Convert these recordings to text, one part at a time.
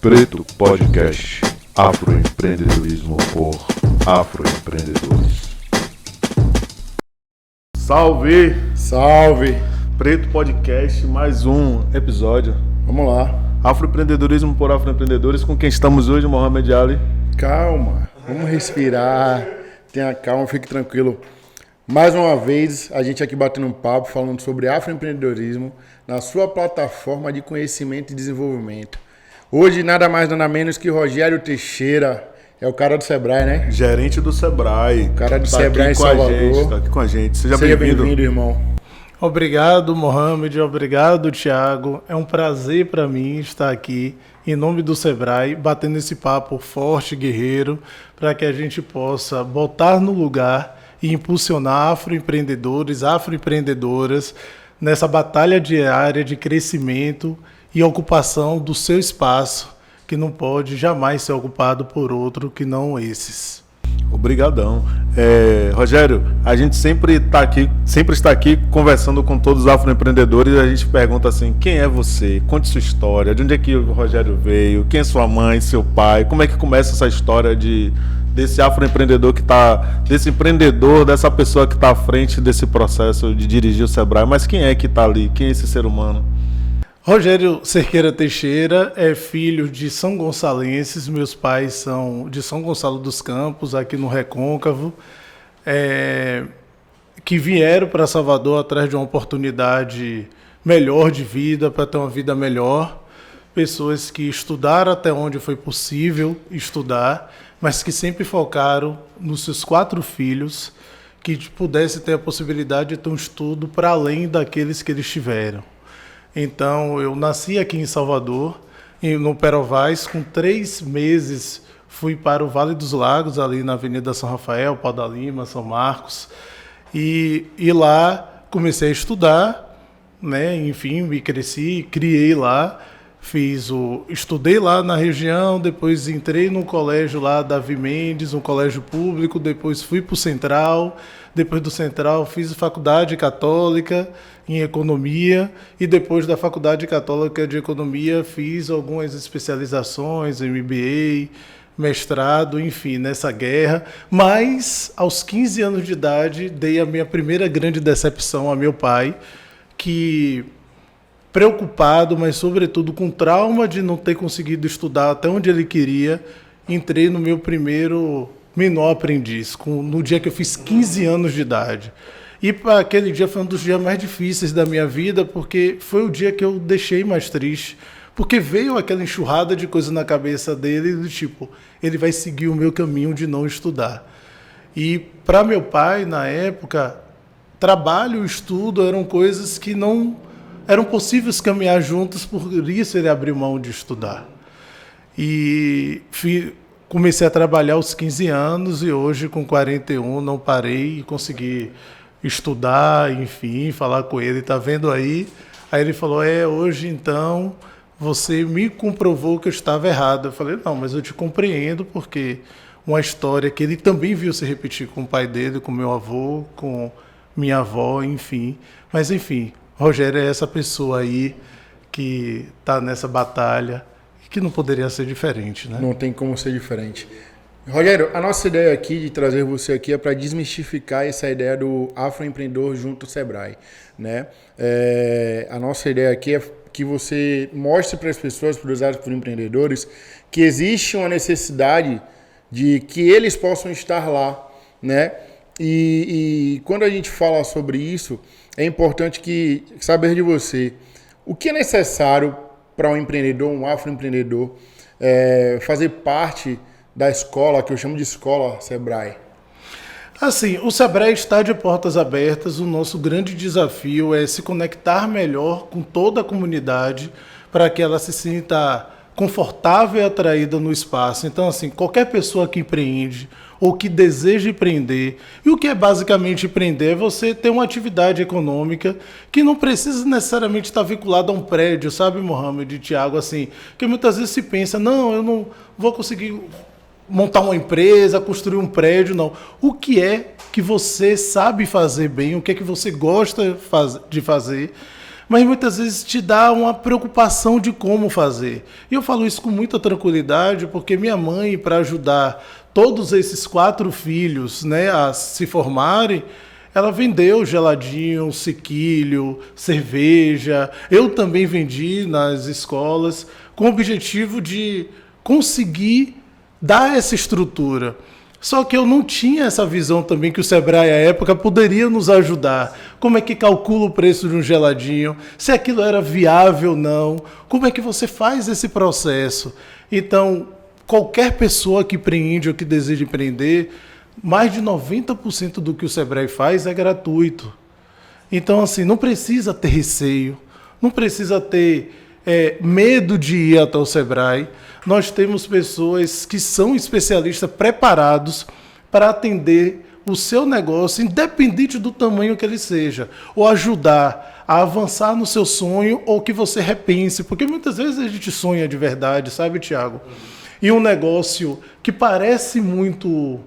Preto Podcast, Afroempreendedorismo por afroempreendedores. Salve! Salve! Preto Podcast, mais um episódio. Vamos lá. Afroempreendedorismo por afroempreendedores, com quem estamos hoje, Mohamed Ali. Calma, vamos respirar, tenha calma, fique tranquilo. Mais uma vez, a gente aqui batendo um papo, falando sobre afroempreendedorismo na sua plataforma de conhecimento e desenvolvimento. Hoje, nada mais, nada menos que Rogério Teixeira, é o cara do Sebrae, né? Gerente do Sebrae. O cara do Sebrae em Salvador. Tá aqui com a gente. Seja bem-vindo, irmão. Obrigado, Mohamed. Obrigado, Thiago. É um prazer para mim estar aqui, em nome do Sebrae, batendo esse papo forte, guerreiro, para que a gente possa botar no lugar e impulsionar afroempreendedores, afroempreendedoras nessa batalha diária de crescimento e ocupação do seu espaço, que não pode jamais ser ocupado por outro que não esses. Obrigadão. Rogério, a gente sempre está aqui conversando com todos os afroempreendedores e a gente pergunta assim, quem é você? Conte sua história, de onde é que o Rogério veio, quem é sua mãe, seu pai, como é que começa essa história desse afroempreendedor desse empreendedor, dessa pessoa que está à frente desse processo de dirigir o Sebrae, mas quem é que está ali? Quem é esse ser humano? Rogério Cerqueira Teixeira é filho de São Gonçalenses, meus pais são de São Gonçalo dos Campos, aqui no Recôncavo, que vieram para Salvador atrás de uma oportunidade melhor de vida, para ter uma vida melhor, pessoas que estudaram até onde foi possível estudar, mas que sempre focaram nos seus 4 filhos, que pudesse ter a possibilidade de ter um estudo para além daqueles que eles tiveram. Então, eu nasci aqui em Salvador, no Perovais, com 3 meses fui para o Vale dos Lagos, ali na Avenida São Rafael, Pau da Lima, São Marcos, e lá comecei a estudar, né? Enfim, me cresci, criei lá, estudei lá na região, depois entrei no colégio lá, Davi Mendes, um colégio público, depois fui para o Central, depois do Central fiz faculdade católica em economia e depois da faculdade católica de economia fiz algumas especializações, MBA, mestrado, enfim, nessa guerra, mas aos 15 anos de idade dei a minha primeira grande decepção a meu pai, que preocupado, mas sobretudo com trauma de não ter conseguido estudar até onde ele queria, entrei no meu primeiro menor aprendiz, no dia que eu fiz 15 anos de idade. E para aquele dia foi um dos dias mais difíceis da minha vida, porque foi o dia que eu deixei mais triste, porque veio aquela enxurrada de coisa na cabeça dele, do tipo, ele vai seguir o meu caminho de não estudar. E para meu pai, na época, trabalho e estudo eram coisas que não eram possíveis caminhar juntos, por isso ele abriu mão de estudar. E comecei a trabalhar aos 15 anos e hoje, com 41, não parei e consegui estudar, enfim, falar com ele, tá vendo aí? Aí ele falou, hoje então você me comprovou que eu estava errado. Eu falei, não, mas eu te compreendo, porque uma história que ele também viu se repetir com o pai dele, com meu avô, com minha avó, enfim. Mas enfim, Rogério é essa pessoa aí que está nessa batalha, que não poderia ser diferente, né? Não tem como ser diferente. Rogério, a nossa ideia aqui de trazer você aqui é para desmistificar essa ideia do afroempreendedor junto ao Sebrae, né? A nossa ideia aqui é que você mostre para as pessoas, para os afroempreendedores, que existe uma necessidade de que eles possam estar lá, né? E quando a gente fala sobre isso, é importante saber de você o que é necessário para um empreendedor, um afroempreendedor, fazer parte da escola, que eu chamo de escola Sebrae. Assim, o Sebrae está de portas abertas. O nosso grande desafio é se conectar melhor com toda a comunidade para que ela se sinta confortável e atraída no espaço. Então, assim, qualquer pessoa que empreende ou que deseja empreender, e o que é basicamente empreender é você ter uma atividade econômica que não precisa necessariamente estar vinculada a um prédio, sabe, Mohamed e Thiago, assim, que muitas vezes se pensa, não, eu não vou conseguir montar uma empresa, construir um prédio, não. O que é que você sabe fazer bem, o que é que você gosta de fazer, mas muitas vezes te dá uma preocupação de como fazer. E eu falo isso com muita tranquilidade, porque minha mãe, para ajudar todos esses 4 filhos, né, a se formarem, ela vendeu geladinho, sequilho, cerveja. Eu também vendi nas escolas, com o objetivo de conseguir dar essa estrutura. Só que eu não tinha essa visão também que o Sebrae, à época, poderia nos ajudar. Como é que calcula o preço de um geladinho? Se aquilo era viável ou não? Como é que você faz esse processo? Então, qualquer pessoa que empreende ou que deseja empreender, mais de 90% do que o Sebrae faz é gratuito. Então, assim, não precisa ter receio, não precisa ter medo de ir até o Sebrae. Nós temos pessoas que são especialistas preparados para atender o seu negócio, independente do tamanho que ele seja, ou ajudar a avançar no seu sonho ou que você repense, porque muitas vezes a gente sonha de verdade, sabe, Tiago? E um negócio que parece muito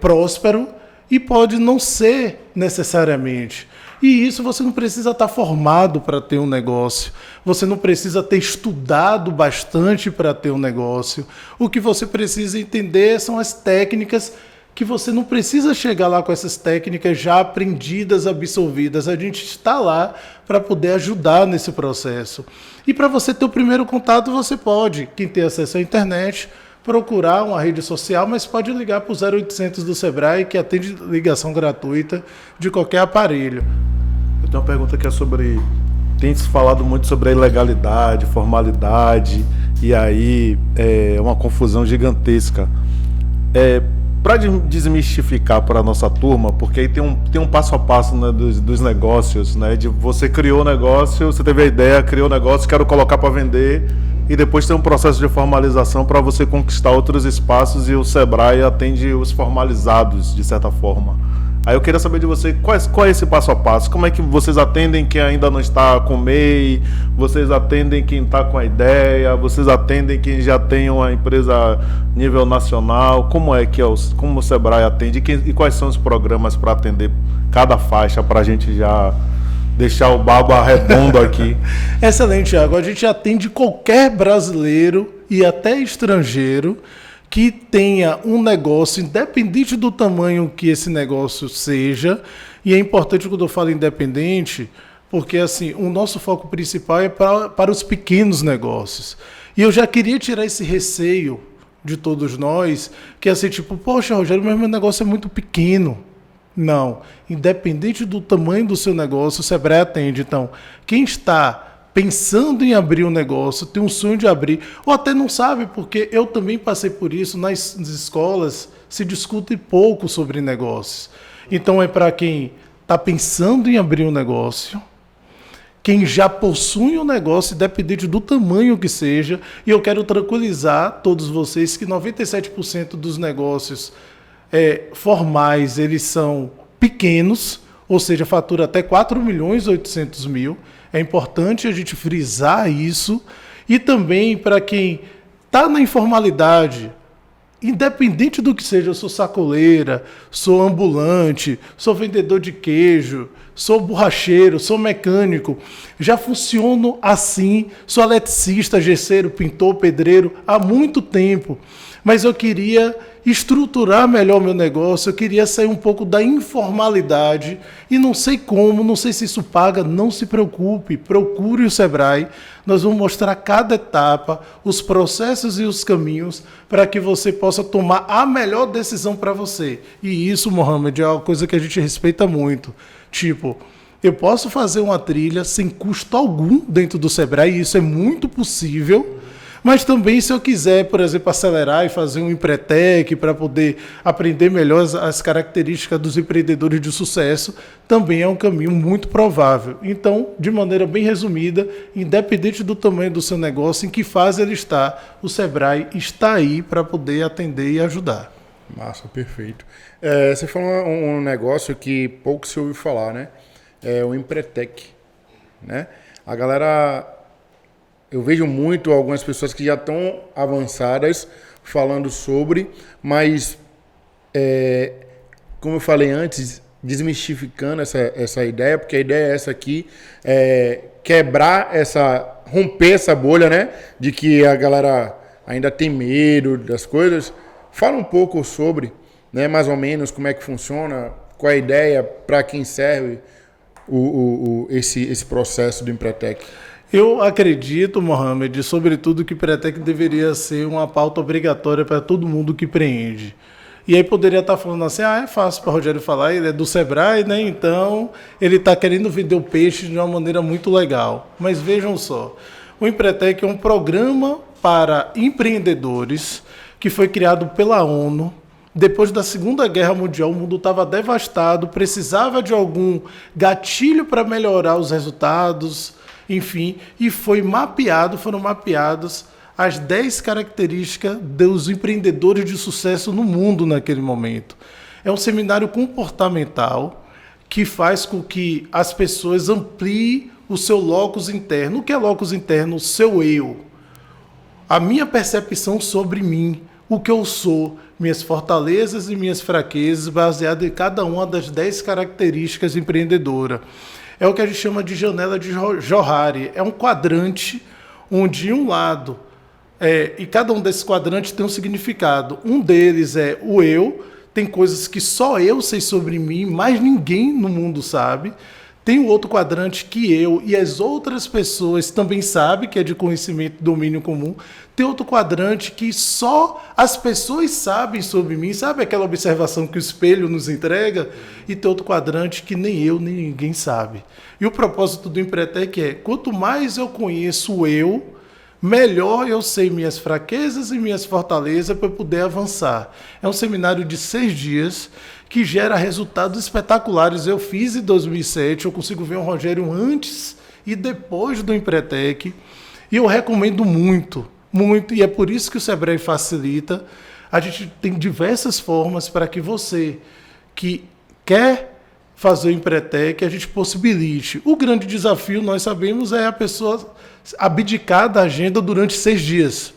próspero e pode não ser necessariamente. E isso você não precisa estar formado para ter um negócio. Você não precisa ter estudado bastante para ter um negócio. O que você precisa entender são as técnicas, que você não precisa chegar lá com essas técnicas já aprendidas, absorvidas. A gente está lá para poder ajudar nesse processo. E para você ter o primeiro contato, você pode, quem tem acesso à internet, procurar uma rede social, mas pode ligar para o 0800 do Sebrae, que atende ligação gratuita de qualquer aparelho. Eu tenho uma pergunta que é sobre... Tem se falado muito sobre a ilegalidade, formalidade, e aí é uma confusão gigantesca. Para desmistificar para a nossa turma, porque aí tem um passo a passo, né, dos negócios, né, de você criou o negócio, você teve a ideia, criou o negócio, quero colocar para vender, e depois tem um processo de formalização para você conquistar outros espaços, e o Sebrae atende os formalizados, de certa forma. Aí eu queria saber de você, qual é esse passo a passo? Como é que vocês atendem quem ainda não está com MEI? Vocês atendem quem está com a ideia? Vocês atendem quem já tem uma empresa nível nacional? Como o Sebrae atende? E quais são os programas para atender cada faixa, para a gente já deixar o baba redondo aqui? Excelente, Thiago. A gente atende qualquer brasileiro e até estrangeiro que tenha um negócio, independente do tamanho que esse negócio seja. E é importante quando eu falo independente, porque assim, o nosso foco principal é para os pequenos negócios. E eu já queria tirar esse receio de todos nós, que é assim, tipo, poxa, Rogério, mas meu negócio é muito pequeno. Não, independente do tamanho do seu negócio, o Sebrae atende. Então, quem está pensando em abrir um negócio, tem um sonho de abrir, ou até não sabe, porque eu também passei por isso, nas escolas se discute pouco sobre negócios. Então é para quem está pensando em abrir um negócio, quem já possui um negócio, independente do tamanho que seja, e eu quero tranquilizar todos vocês que 97% dos negócios formais, eles são pequenos, ou seja, fatura até 4.800.000. É importante a gente frisar isso. E também para quem está na informalidade, independente do que seja, eu sou sacoleira, sou ambulante, sou vendedor de queijo, sou borracheiro, sou mecânico, já funciono assim, sou eletricista, gesseiro, pintor, pedreiro há muito tempo. Mas eu queria estruturar melhor meu negócio, eu queria sair um pouco da informalidade e não sei como, não sei se isso paga, não se preocupe, procure o Sebrae, nós vamos mostrar cada etapa, os processos e os caminhos para que você possa tomar a melhor decisão para você. E isso, Mohamed, é uma coisa que a gente respeita muito. Tipo, eu posso fazer uma trilha sem custo algum dentro do Sebrae, e isso é muito possível. Mas também, se eu quiser, por exemplo, acelerar e fazer um Empretec para poder aprender melhor as características dos empreendedores de sucesso, também é um caminho muito provável. Então, de maneira bem resumida, independente do tamanho do seu negócio, em que fase ele está, o Sebrae está aí para poder atender e ajudar. Massa, perfeito. Você falou um negócio que pouco se ouve falar, né? É o Empretec, né? A galera... Eu vejo muito algumas pessoas que já estão avançadas falando sobre, mas, como eu falei antes, desmistificando essa ideia, porque a ideia é essa aqui, romper essa bolha, né? De que a galera ainda tem medo das coisas. Fala um pouco sobre, né, mais ou menos, como é que funciona, qual é a ideia, para quem serve esse processo do Empretec. Eu acredito, Mohamed, sobretudo, que Empretec deveria ser uma pauta obrigatória para todo mundo que empreende. E aí poderia estar falando assim, é fácil para o Rogério falar, ele é do Sebrae, né? Então ele está querendo vender o peixe de uma maneira muito legal. Mas vejam só, o Empretec é um programa para empreendedores que foi criado pela ONU. Depois da Segunda Guerra Mundial, o mundo estava devastado, precisava de algum gatilho para melhorar os resultados, enfim, e foram mapeados as 10 características dos empreendedores de sucesso no mundo naquele momento. É um seminário comportamental que faz com que as pessoas ampliem o seu locus interno. O que é locus interno? O seu eu. A minha percepção sobre mim, o que eu sou, minhas fortalezas e minhas fraquezas, baseado em cada uma das 10 características empreendedoras. É o que a gente chama de janela de Johari. É um quadrante onde um lado, e cada um desses quadrantes tem um significado. Um deles é o eu, tem coisas que só eu sei sobre mim, mais ninguém no mundo sabe. Tem o outro quadrante que eu e as outras pessoas também sabem, que é de conhecimento, domínio comum. Tem outro quadrante que só as pessoas sabem sobre mim, sabe aquela observação que o espelho nos entrega? E tem outro quadrante que nem eu, nem ninguém sabe. E o propósito do Empretec é, quanto mais eu conheço eu, melhor eu sei minhas fraquezas e minhas fortalezas para poder avançar. É um seminário de 6 dias que gera resultados espetaculares. Eu fiz em 2007, eu consigo ver um Rogério antes e depois do Empretec, e eu recomendo muito, muito, e é por isso que o Sebrae facilita. A gente tem diversas formas para que você que quer fazer o Empretec, a gente possibilite. O grande desafio, nós sabemos, é a pessoa abdicar da agenda durante 6 dias.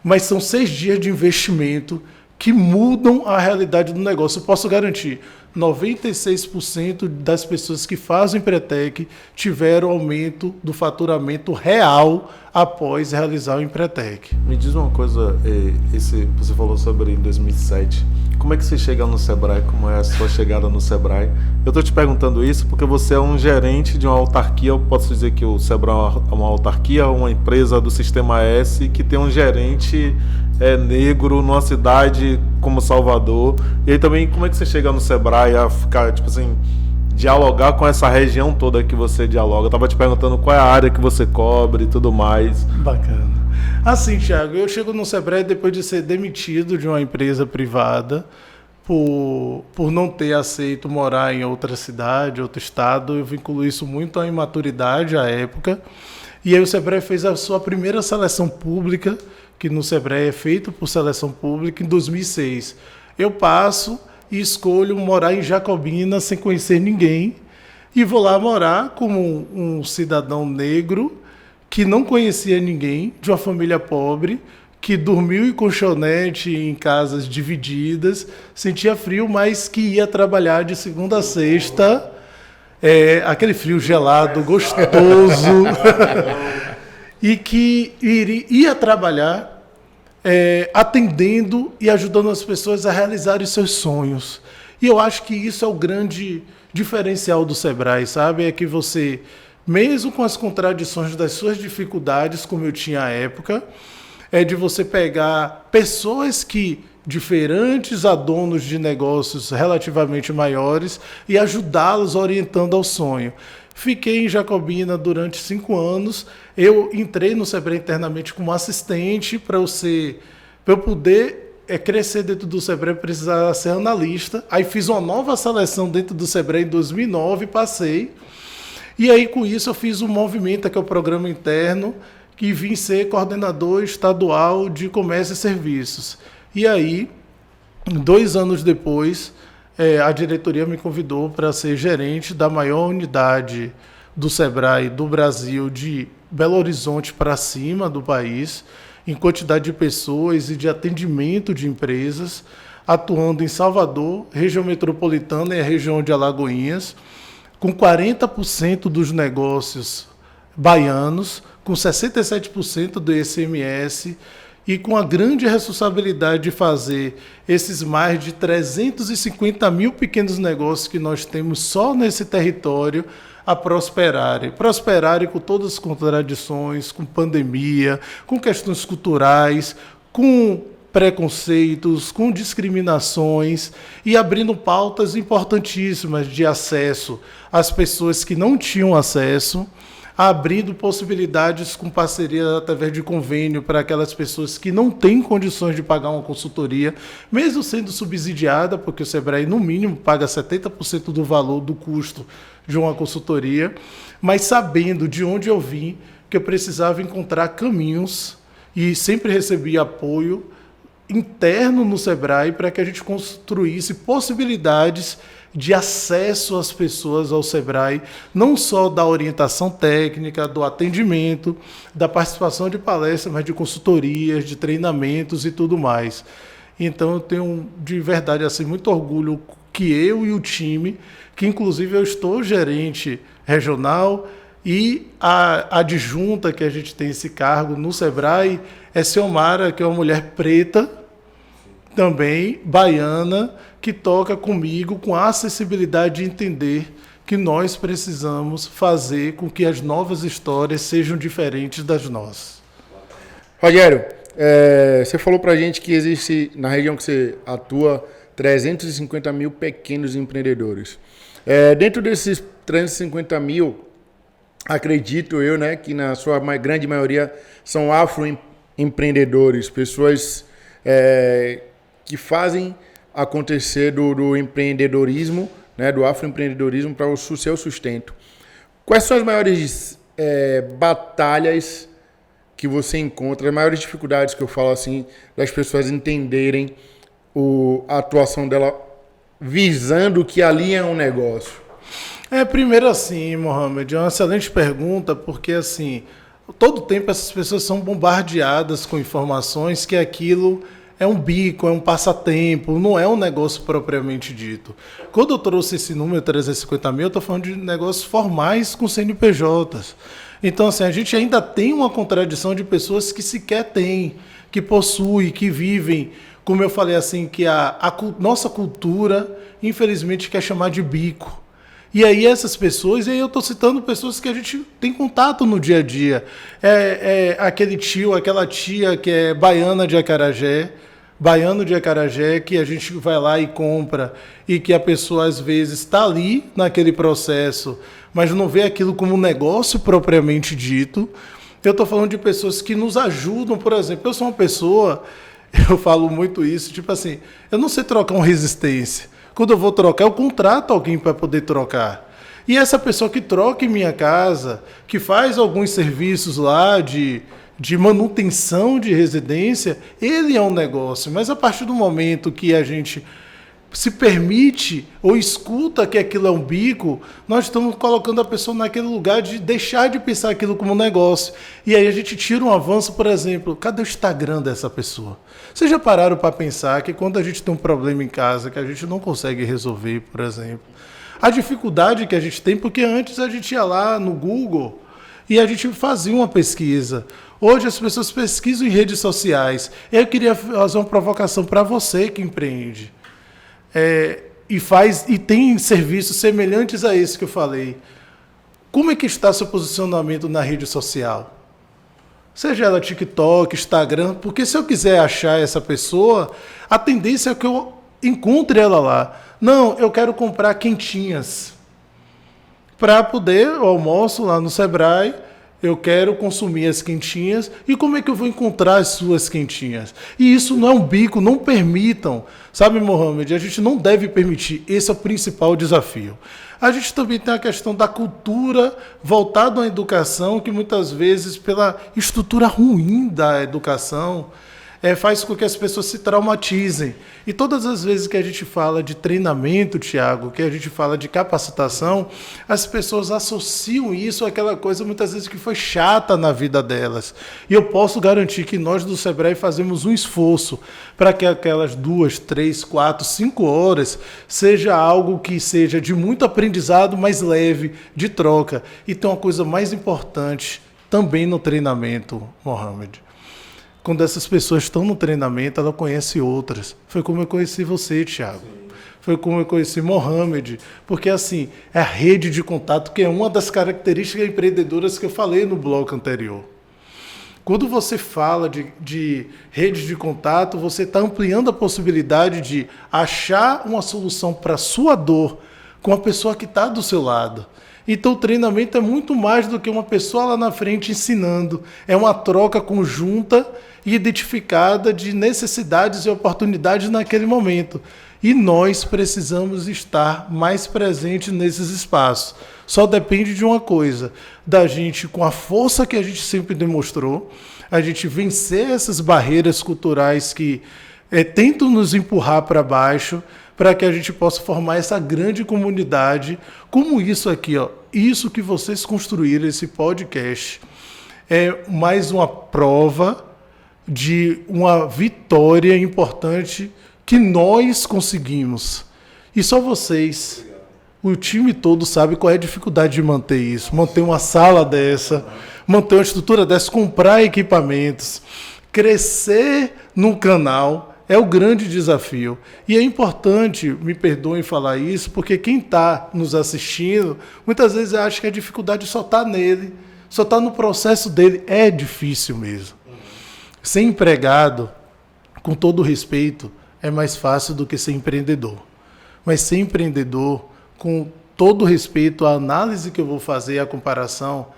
Mas são 6 dias de investimento que mudam a realidade do negócio. Eu posso garantir, 96% das pessoas que fazem Empretec tiveram aumento do faturamento real após realizar o Empretec. Me diz uma coisa, você falou sobre em 2007, como é que você chega no Sebrae, como é a sua chegada no Sebrae? Eu estou te perguntando isso porque você é um gerente de uma autarquia, eu posso dizer que o Sebrae é uma autarquia, uma empresa do Sistema S, que tem um gerente negro numa cidade como Salvador. E aí também, como é que você chega no Sebrae a ficar, tipo assim, dialogar com essa região toda que você dialoga? Eu tava te perguntando qual é a área que você cobre e tudo mais. Bacana. Assim, Thiago, eu chego no Sebrae depois de ser demitido de uma empresa privada por não ter aceito morar em outra cidade, outro estado. Eu vinculo isso muito à imaturidade à época. E aí o Sebrae fez a sua primeira seleção pública, que no Sebrae é feito por seleção pública, em 2006. Eu passo e escolho morar em Jacobina sem conhecer ninguém e vou lá morar como um cidadão negro que não conhecia ninguém, de uma família pobre, que dormiu em colchonete em casas divididas, sentia frio, mas que ia trabalhar de segunda a sexta, aquele frio gelado, gostoso, e que ia trabalhar atendendo e ajudando as pessoas a realizarem seus sonhos. E eu acho que isso é o grande diferencial do Sebrae, sabe? É que você, mesmo com as contradições das suas dificuldades, como eu tinha à época, é de você pegar pessoas que, diferentes a donos de negócios relativamente maiores, e ajudá-los orientando ao sonho. Fiquei em Jacobina durante 5 anos. Eu entrei no Sebrae internamente como assistente para eu poder crescer dentro do Sebrae, precisava ser analista. Aí fiz uma nova seleção dentro do Sebrae em 2009, passei. E aí com isso eu fiz um movimento, que é o programa interno, que vim ser coordenador estadual de comércio e serviços. E aí, 2 anos depois, a diretoria me convidou para ser gerente da maior unidade do Sebrae do Brasil, de Belo Horizonte para cima do país, em quantidade de pessoas e de atendimento de empresas. atuando em Salvador, região metropolitana e a região de Alagoinhas, com 40% dos negócios baianos, com 67% do ICMS e com a grande responsabilidade de fazer esses mais de 350 mil pequenos negócios que nós temos só nesse território a prosperarem. Prosperarem com todas as contradições, com pandemia, com questões culturais, com preconceitos, com discriminações e abrindo pautas importantíssimas de acesso às pessoas que não tinham acesso, abrindo possibilidades com parceria através de convênio para aquelas pessoas que não têm condições de pagar uma consultoria, mesmo sendo subsidiada, porque o Sebrae, no mínimo, paga 70% do valor do custo de uma consultoria, mas sabendo de onde eu vim, que eu precisava encontrar caminhos e sempre recebi apoio interno no Sebrae para que a gente construísse possibilidades de acesso às pessoas ao Sebrae, não só da orientação técnica, do atendimento, da participação de palestras, mas de consultorias, de treinamentos e tudo mais. Então eu tenho de verdade assim, muito orgulho que eu e o time, que inclusive eu estou gerente regional e a adjunta que a gente tem esse cargo no Sebrae é Ciomara, que é uma mulher preta, também baiana, que toca comigo com a acessibilidade de entender que nós precisamos fazer com que as novas histórias sejam diferentes das nossas. Rogério, você falou pra gente que existe, na região que você atua, 350 mil pequenos empreendedores. Dentro desses 350 mil, acredito eu, né, que na sua grande maioria são afroempreendedores, pessoas que fazem acontecer do empreendedorismo, né, do afroempreendedorismo para o seu sustento. Quais são as maiores batalhas que você encontra, as maiores dificuldades que eu falo assim, das pessoas entenderem a atuação dela visando que ali é um negócio? Primeiro assim, Mohamed, é uma excelente pergunta, porque assim, todo tempo essas pessoas são bombardeadas com informações que aquilo é um bico, é um passatempo, não é um negócio propriamente dito. Quando eu trouxe esse número, 350 mil, eu estou falando de negócios formais com CNPJs. Então, assim, a gente ainda tem uma contradição de pessoas que sequer têm, que possuem, que vivem, como eu falei assim, que a nossa cultura, infelizmente, quer chamar de bico. E aí essas pessoas, e aí eu estou citando pessoas que a gente tem contato no dia a dia. Aquele tio, aquela tia que é baiano de Acarajé, que a gente vai lá e compra, e que a pessoa às vezes está ali naquele processo, mas não vê aquilo como um negócio propriamente dito. Eu estou falando de pessoas que nos ajudam, por exemplo, eu sou uma pessoa, eu falo muito isso, tipo assim, eu não sei trocar uma resistência. Quando eu vou trocar, eu contrato alguém para poder trocar. E essa pessoa que troca em minha casa, que faz alguns serviços lá de manutenção de residência, ele é um negócio. Mas a partir do momento que a gente se permite ou escuta que aquilo é um bico, nós estamos colocando a pessoa naquele lugar de deixar de pensar aquilo como um negócio. E aí a gente tira um avanço, por exemplo, cadê o Instagram dessa pessoa? Vocês já pararam para pensar que quando a gente tem um problema em casa que a gente não consegue resolver, por exemplo, a dificuldade que a gente tem, porque antes a gente ia lá no Google e a gente fazia uma pesquisa. Hoje as pessoas pesquisam em redes sociais. Eu queria fazer uma provocação para você que empreende. E tem serviços semelhantes a esse que eu falei. Como é que está seu posicionamento na rede social? Seja ela TikTok, Instagram, porque se eu quiser achar essa pessoa, a tendência é que eu encontre ela lá. Não, eu quero comprar quentinhas. Para poder, eu almoço lá no Sebrae, eu quero consumir as quentinhas. E como é que eu vou encontrar as suas quentinhas? E isso não é um bico, não permitam. Sabe, Mohamed, a gente não deve permitir. Esse é o principal desafio. A gente também tem a questão da cultura voltada à educação, que muitas vezes, pela estrutura ruim da educação, faz com que as pessoas se traumatizem. E todas as vezes que a gente fala de treinamento, Thiago, que a gente fala de capacitação, as pessoas associam isso àquela coisa muitas vezes que foi chata na vida delas. E eu posso garantir que nós do Sebrae fazemos um esforço para que aquelas 2, 3, 4, 5 horas seja algo que seja de muito aprendizado, mais leve, de troca. E tem uma coisa mais importante também no treinamento, Mohamed. Quando essas pessoas estão no treinamento, ela conhece outras. Foi como eu conheci você, Thiago. Foi como eu conheci Mohamed. Porque, assim, é a rede de contato, que é uma das características empreendedoras que eu falei no bloco anterior. Quando você fala de rede de contato, você está ampliando a possibilidade de achar uma solução para a sua dor com a pessoa que está do seu lado. Então o treinamento é muito mais do que uma pessoa lá na frente ensinando. É uma troca conjunta e identificada de necessidades e oportunidades naquele momento. E nós precisamos estar mais presentes nesses espaços. Só depende de uma coisa, da gente, com a força que a gente sempre demonstrou, a gente vencer essas barreiras culturais que tentam nos empurrar para baixo, para que a gente possa formar essa grande comunidade, como isso aqui, ó, isso que vocês construíram, esse podcast, é mais uma prova de uma vitória importante que nós conseguimos. E só vocês, o time todo sabe qual é a dificuldade de manter isso, manter uma sala dessa, manter uma estrutura dessa, comprar equipamentos, crescer num canal. É o grande desafio. E é importante, me perdoem falar isso, porque quem está nos assistindo, muitas vezes acha que a dificuldade só está nele, só está no processo dele. É difícil mesmo. Ser empregado, com todo respeito, é mais fácil do que ser empreendedor. Mas ser empreendedor, com todo respeito à análise que eu vou fazer, a comparação,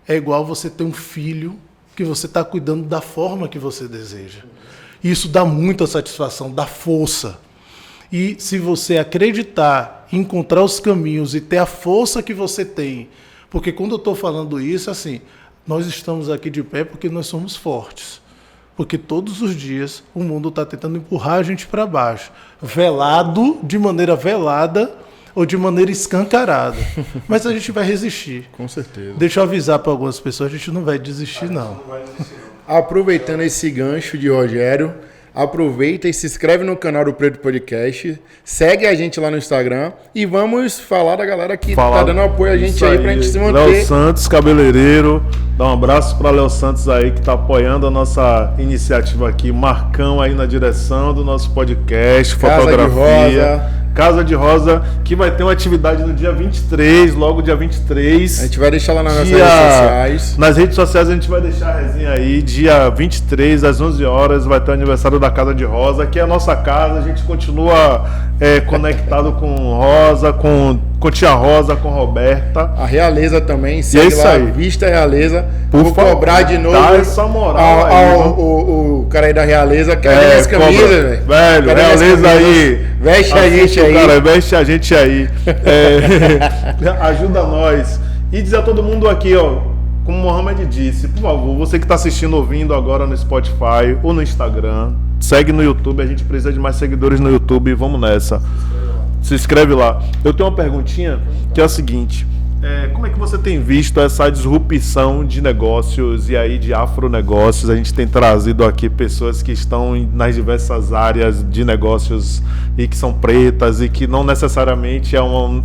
é igual você ter um filho que você está cuidando da forma que você deseja. Isso dá muita satisfação, dá força. E se você acreditar, encontrar os caminhos e ter a força que você tem, porque quando eu estou falando isso, assim, nós estamos aqui de pé porque nós somos fortes. Porque todos os dias o mundo está tentando empurrar a gente para baixo. Velado, de maneira velada ou de maneira escancarada. Mas a gente vai resistir. Com certeza. Deixa eu avisar para algumas pessoas, a gente não vai desistir, não. Aproveitando esse gancho de Rogério, aproveita e se inscreve no canal do Preto Podcast, segue a gente lá no Instagram e vamos falar da galera que tá dando apoio a gente aí pra gente se manter. Léo Santos, cabeleireiro, dá um abraço para Léo Santos aí que tá apoiando a nossa iniciativa aqui, Marcão aí na direção do nosso podcast, fotografia. Casa de Rosa, que vai ter uma atividade no dia 23, logo dia 23. A gente vai deixar lá nas nossas redes sociais. Nas redes sociais a gente vai deixar a resenha aí, dia 23, às 11 horas, vai ter o aniversário da Casa de Rosa, que é a nossa casa, a gente continua conectado com Rosa, com Tia Rosa, com Roberta. A Realeza também, segue lá, aí. Vista Realeza. Vou cobrar de novo. Dá essa moral o cara aí da Realeza, cadê as camisas, velho? Velho, Realeza aí. Veste a gente aí. Cara, veste a gente aí. Ajuda nós. E dizer a todo mundo aqui, ó, como o Mohamed disse, por favor, você que está assistindo, ouvindo agora no Spotify ou no Instagram, segue no YouTube, a gente precisa de mais seguidores no YouTube, vamos nessa. Se inscreve lá. Eu tenho uma perguntinha que é a seguinte: como é que você tem visto essa disrupção de negócios e aí de afronegócios? A gente tem trazido aqui pessoas que estão nas diversas áreas de negócios e que são pretas e que não necessariamente é um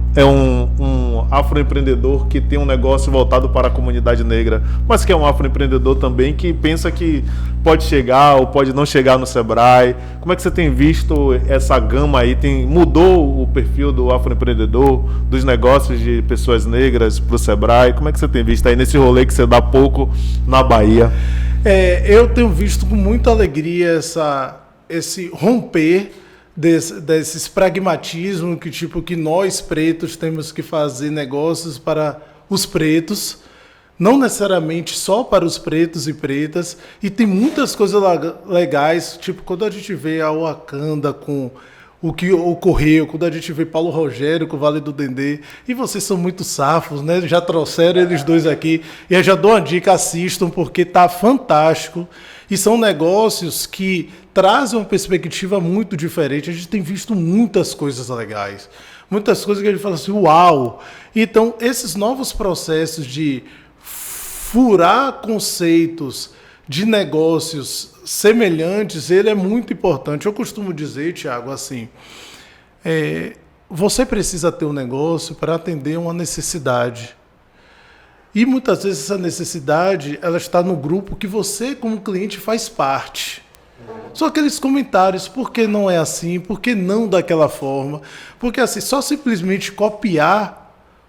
afroempreendedor que tem um negócio voltado para a comunidade negra, mas que é um afroempreendedor também que pensa que pode chegar ou pode não chegar no Sebrae. Como é que você tem visto essa gama aí? Mudou o perfil do afroempreendedor, dos negócios de pessoas negras para o Sebrae? Como é que você tem visto aí nesse rolê que você dá pouco na Bahia? Eu tenho visto com muita alegria esse romper desses pragmatismos que nós pretos temos que fazer negócios para os pretos, não necessariamente só para os pretos e pretas, e tem muitas coisas legais, tipo quando a gente vê a Wakanda com o que ocorreu, quando a gente vê Paulo Rogério com o Vale do Dendê, e vocês são muito safos, né? Já trouxeram eles dois aqui, e eu já dou uma dica, assistam, porque tá fantástico. E são negócios que trazem uma perspectiva muito diferente. A gente tem visto muitas coisas legais. Muitas coisas que a gente fala assim, uau! Então, esses novos processos de furar conceitos de negócios semelhantes, ele é muito importante. Eu costumo dizer, Thiago, assim, você precisa ter um negócio para atender uma necessidade. E muitas vezes essa necessidade, ela está no grupo que você, como cliente, faz parte. Só aqueles comentários, por que não é assim? Por que não daquela forma? Porque assim, só simplesmente copiar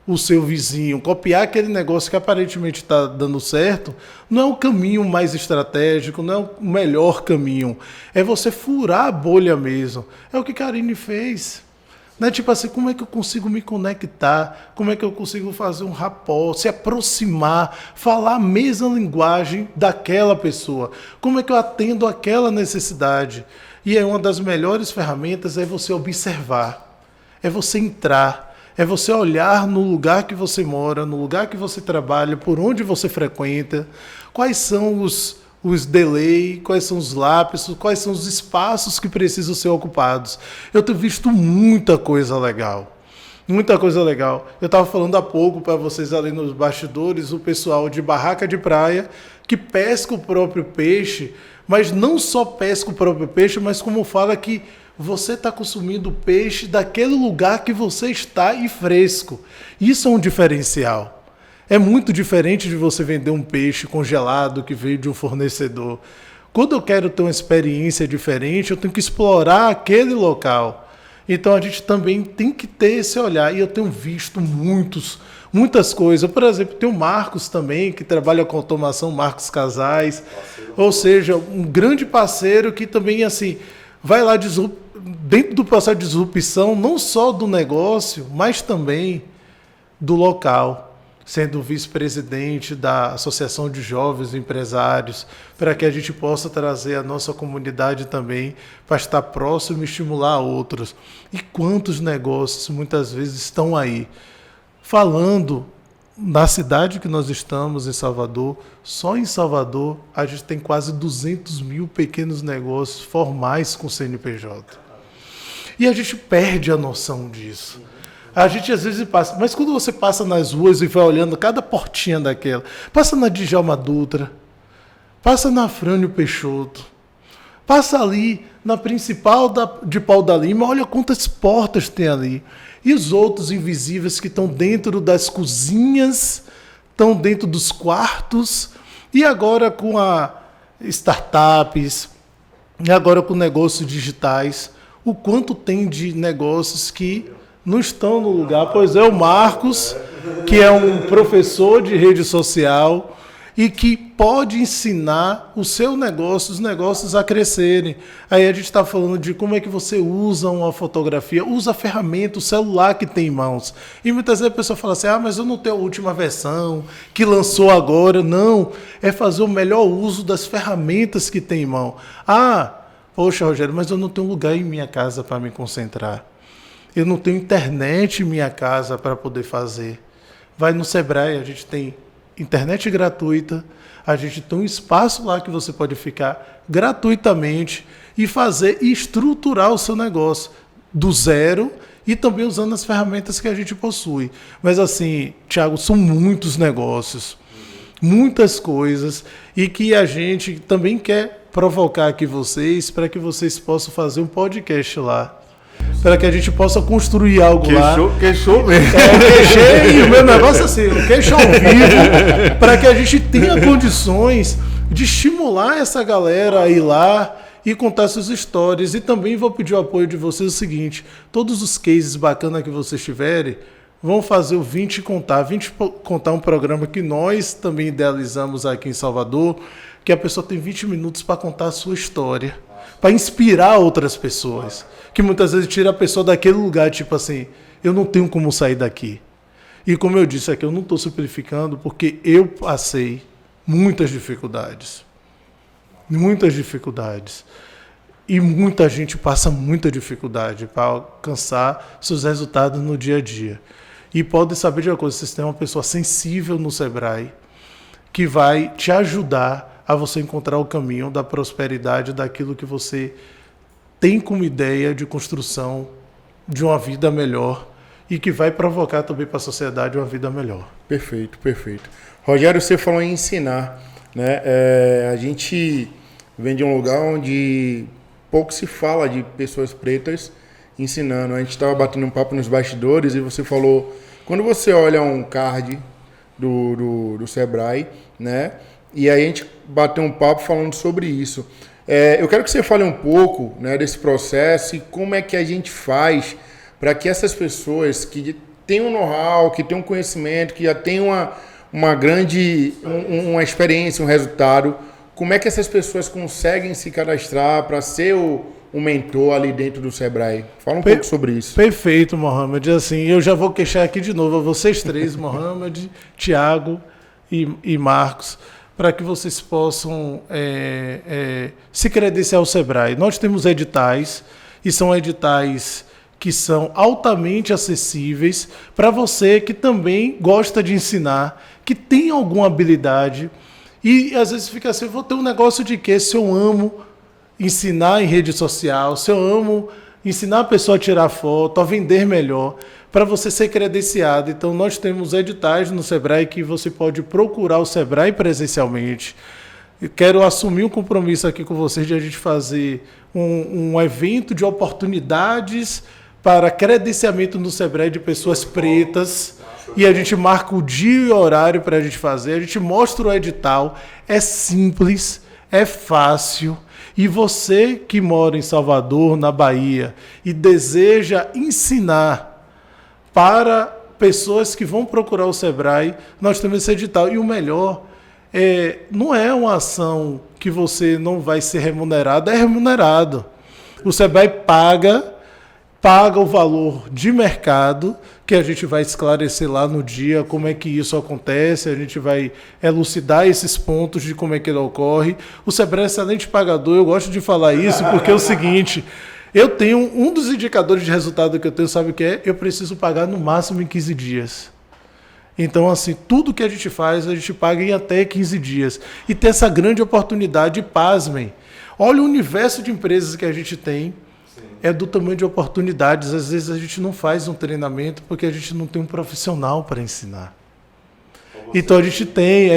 o seu vizinho, copiar aquele negócio que aparentemente está dando certo, não é o caminho mais estratégico, não é o melhor caminho. É você furar a bolha mesmo. É o que Karine fez. Né? Tipo assim, como é que eu consigo me conectar? Como é que eu consigo fazer um rapport, se aproximar, falar a mesma linguagem daquela pessoa? Como é que eu atendo aquela necessidade? E uma das melhores ferramentas é você observar, é você entrar, é você olhar no lugar que você mora, no lugar que você trabalha, por onde você frequenta, quais são os delay, quais são os lapsos, quais são os espaços que precisam ser ocupados. Eu tenho visto muita coisa legal. Muita coisa legal. Eu estava falando há pouco para vocês ali nos bastidores, o pessoal de barraca de praia que pesca o próprio peixe, mas não só pesca o próprio peixe, mas como fala que você está consumindo peixe daquele lugar que você está e fresco. Isso é um diferencial. É muito diferente de você vender um peixe congelado que veio de um fornecedor. Quando eu quero ter uma experiência diferente, eu tenho que explorar aquele local. Então a gente também tem que ter esse olhar. E eu tenho visto muitas coisas. Por exemplo, tem o Marcos também, que trabalha com automação, Marcos Casais. Ou seja, um grande parceiro que também assim vai lá dentro do processo de disrupção, não só do negócio, mas também do local, sendo vice-presidente da Associação de Jovens Empresários, para que a gente possa trazer a nossa comunidade também para estar próximo e estimular outros. E quantos negócios muitas vezes estão aí? Falando na cidade que nós estamos, em Salvador, só em Salvador a gente tem quase 200 mil pequenos negócios formais com CNPJ. E a gente perde a noção disso. A gente às vezes passa, mas quando você passa nas ruas e vai olhando cada portinha daquela, passa na Djalma Dutra, passa na Afrânio Peixoto, passa ali na principal de Pau da Lima, olha quantas portas tem ali. E os outros invisíveis que estão dentro das cozinhas, estão dentro dos quartos, e agora com a startups, e agora com negócios digitais, o quanto tem de negócios que não estão no lugar. Pois é, o Marcos, que é um professor de rede social e que pode ensinar o seu negócio, os negócios a crescerem. Aí a gente está falando de como é que você usa uma fotografia, usa a ferramenta, o celular que tem em mãos. E muitas vezes a pessoa fala assim, mas eu não tenho a última versão, que lançou agora. Não, é fazer o melhor uso das ferramentas que tem em mão. Poxa, Rogério, mas eu não tenho lugar em minha casa para me concentrar. Eu não tenho internet em minha casa para poder fazer. Vai no Sebrae, a gente tem internet gratuita, a gente tem um espaço lá que você pode ficar gratuitamente e fazer e estruturar o seu negócio do zero e também usando as ferramentas que a gente possui. Mas assim, Thiago, são muitos negócios, muitas coisas e que a gente também quer provocar aqui vocês para que vocês possam fazer um podcast lá. Para que a gente possa construir algo lá. Queixou mesmo. Queixei, o meu negócio é assim, o queixo ao vivo, para que a gente tenha condições de estimular essa galera a ir lá e contar suas histórias. E também vou pedir o apoio de vocês o seguinte, todos os cases bacanas que vocês tiverem, vão fazer o 20 Contar um programa que nós também idealizamos aqui em Salvador, que a pessoa tem 20 minutos para contar a sua história, para inspirar outras pessoas. Que muitas vezes tira a pessoa daquele lugar, tipo assim, eu não tenho como sair daqui. E como eu disse aqui, eu não estou simplificando, porque eu passei muitas dificuldades. Muitas dificuldades. E muita gente passa muita dificuldade para alcançar seus resultados no dia a dia. E pode saber de uma coisa, vocês têm uma pessoa sensível no Sebrae, que vai te ajudar a você encontrar o caminho da prosperidade, daquilo que você tem como ideia de construção de uma vida melhor e que vai provocar também para a sociedade uma vida melhor. Perfeito, perfeito. Rogério, você falou em ensinar, né? A gente vem de um lugar onde pouco se fala de pessoas pretas ensinando. A gente estava batendo um papo nos bastidores e você falou, quando você olha um card do Sebrae, né? E aí a gente bateu um papo falando sobre isso. Eu quero que você fale um pouco, né, desse processo e como é que a gente faz para que essas pessoas que têm um know-how, que têm um conhecimento, que já têm uma grande uma experiência, um resultado, como é que essas pessoas conseguem se cadastrar para ser o mentor ali dentro do Sebrae? Fala um pouco sobre isso. Perfeito, Mohamed. Assim, eu já vou queixar aqui de novo a vocês três, Mohamed, Tiago e Marcos, para que vocês possam se credenciar ao Sebrae. Nós temos editais, e são editais que são altamente acessíveis para você que também gosta de ensinar, que tem alguma habilidade, e às vezes fica assim, vou ter um negócio de quê? Se eu amo ensinar em rede social, se eu amo ensinar a pessoa a tirar foto, a vender melhor, para você ser credenciado. Então, nós temos editais no Sebrae que você pode procurar o Sebrae presencialmente. Eu quero assumir um compromisso aqui com vocês de a gente fazer um evento de oportunidades para credenciamento no Sebrae de pessoas pretas. E a gente marca o dia e o horário para a gente fazer. A gente mostra o edital. É simples, é fácil. E você que mora em Salvador, na Bahia, e deseja ensinar para pessoas que vão procurar o Sebrae, nós temos esse edital. E o melhor, não é uma ação que você não vai ser remunerado, é remunerado. O Sebrae paga o valor de mercado, que a gente vai esclarecer lá no dia como é que isso acontece, a gente vai elucidar esses pontos de como é que ele ocorre. O Sebrae é excelente pagador, eu gosto de falar isso porque é o seguinte, eu tenho um dos indicadores de resultado que eu tenho, sabe o que é? Eu preciso pagar no máximo em 15 dias. Então, assim, tudo que a gente faz, a gente paga em até 15 dias. E tem essa grande oportunidade, pasmem. Olha o universo de empresas que a gente tem, é do tamanho de oportunidades. Às vezes a gente não faz um treinamento porque a gente não tem um profissional para ensinar. Então a gente tem,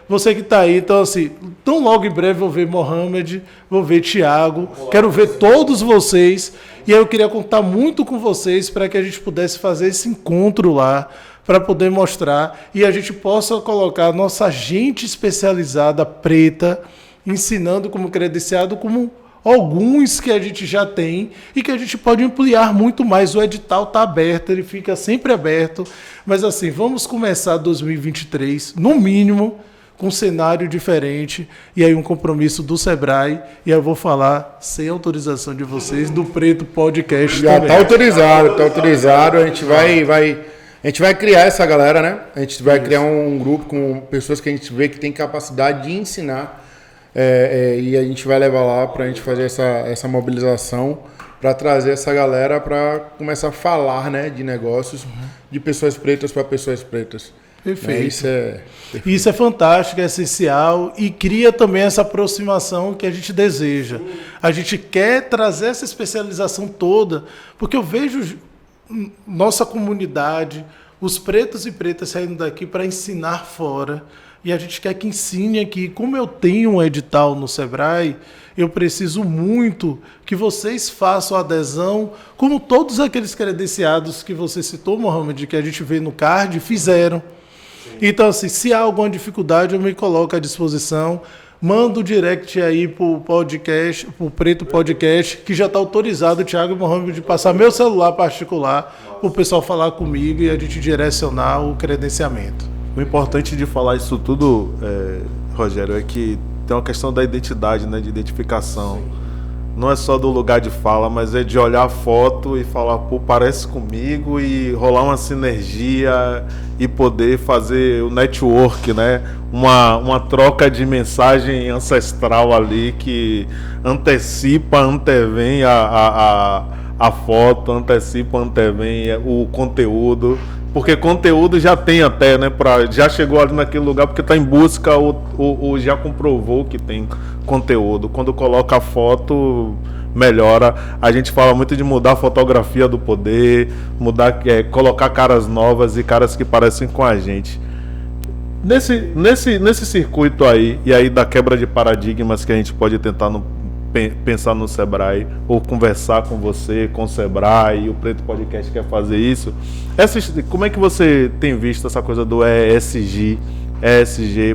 você que está aí, então assim, tão logo em breve vou ver Mohamed, vou ver Tiago, quero ver todos vocês, e aí eu queria contar muito com vocês para que a gente pudesse fazer esse encontro lá, para poder mostrar, e a gente possa colocar a nossa gente especializada preta, ensinando como credenciado, como alguns que a gente já tem e que a gente pode ampliar muito mais. O edital está aberto, ele fica sempre aberto, mas assim, vamos começar 2023, no mínimo, com um cenário diferente, e aí um compromisso do Sebrae, e eu vou falar, sem autorização de vocês, do Preto Podcast já também. Está autorizado, a gente vai criar essa galera, né? A gente vai criar um grupo com pessoas que a gente vê que tem capacidade de ensinar. E a gente vai levar lá para a gente fazer essa mobilização para trazer essa galera para começar a falar, né, de negócios de pessoas pretas para pessoas pretas. Perfeito. Isso é fantástico, é essencial e cria também essa aproximação que a gente deseja. A gente quer trazer essa especialização toda, porque eu vejo nossa comunidade, os pretos e pretas saindo daqui para ensinar fora. E a gente quer que ensine aqui. Como eu tenho um edital no Sebrae, eu preciso muito que vocês façam adesão, como todos aqueles credenciados que você citou, Mohamed, que a gente vê no card, fizeram. Sim. Então, assim, se há alguma dificuldade, eu me coloco à disposição. Manda o direct aí pro podcast, pro Preto Podcast, que já está autorizado, Tiago e Mohamed, de passar meu celular particular para o pessoal falar comigo e a gente direcionar o credenciamento. O importante de falar isso tudo, Rogério, é que tem uma questão da identidade, né, de identificação. Não é só do lugar de fala, mas é de olhar a foto e falar, pô, parece comigo, e rolar uma sinergia e poder fazer o network, né? Uma troca de mensagem ancestral ali que antevém a foto, antevém o conteúdo. Porque conteúdo já tem até, né? Já chegou ali naquele lugar porque está em busca ou já comprovou que tem conteúdo. Quando coloca a foto, melhora. A gente fala muito de mudar a fotografia do poder, colocar caras novas e caras que parecem com a gente. Nesse circuito aí, e aí da quebra de paradigmas que a gente pode tentar pensar no Sebrae, ou conversar com você, com o Sebrae, e o Preto Podcast quer fazer isso. Como é que você tem visto essa coisa do ESG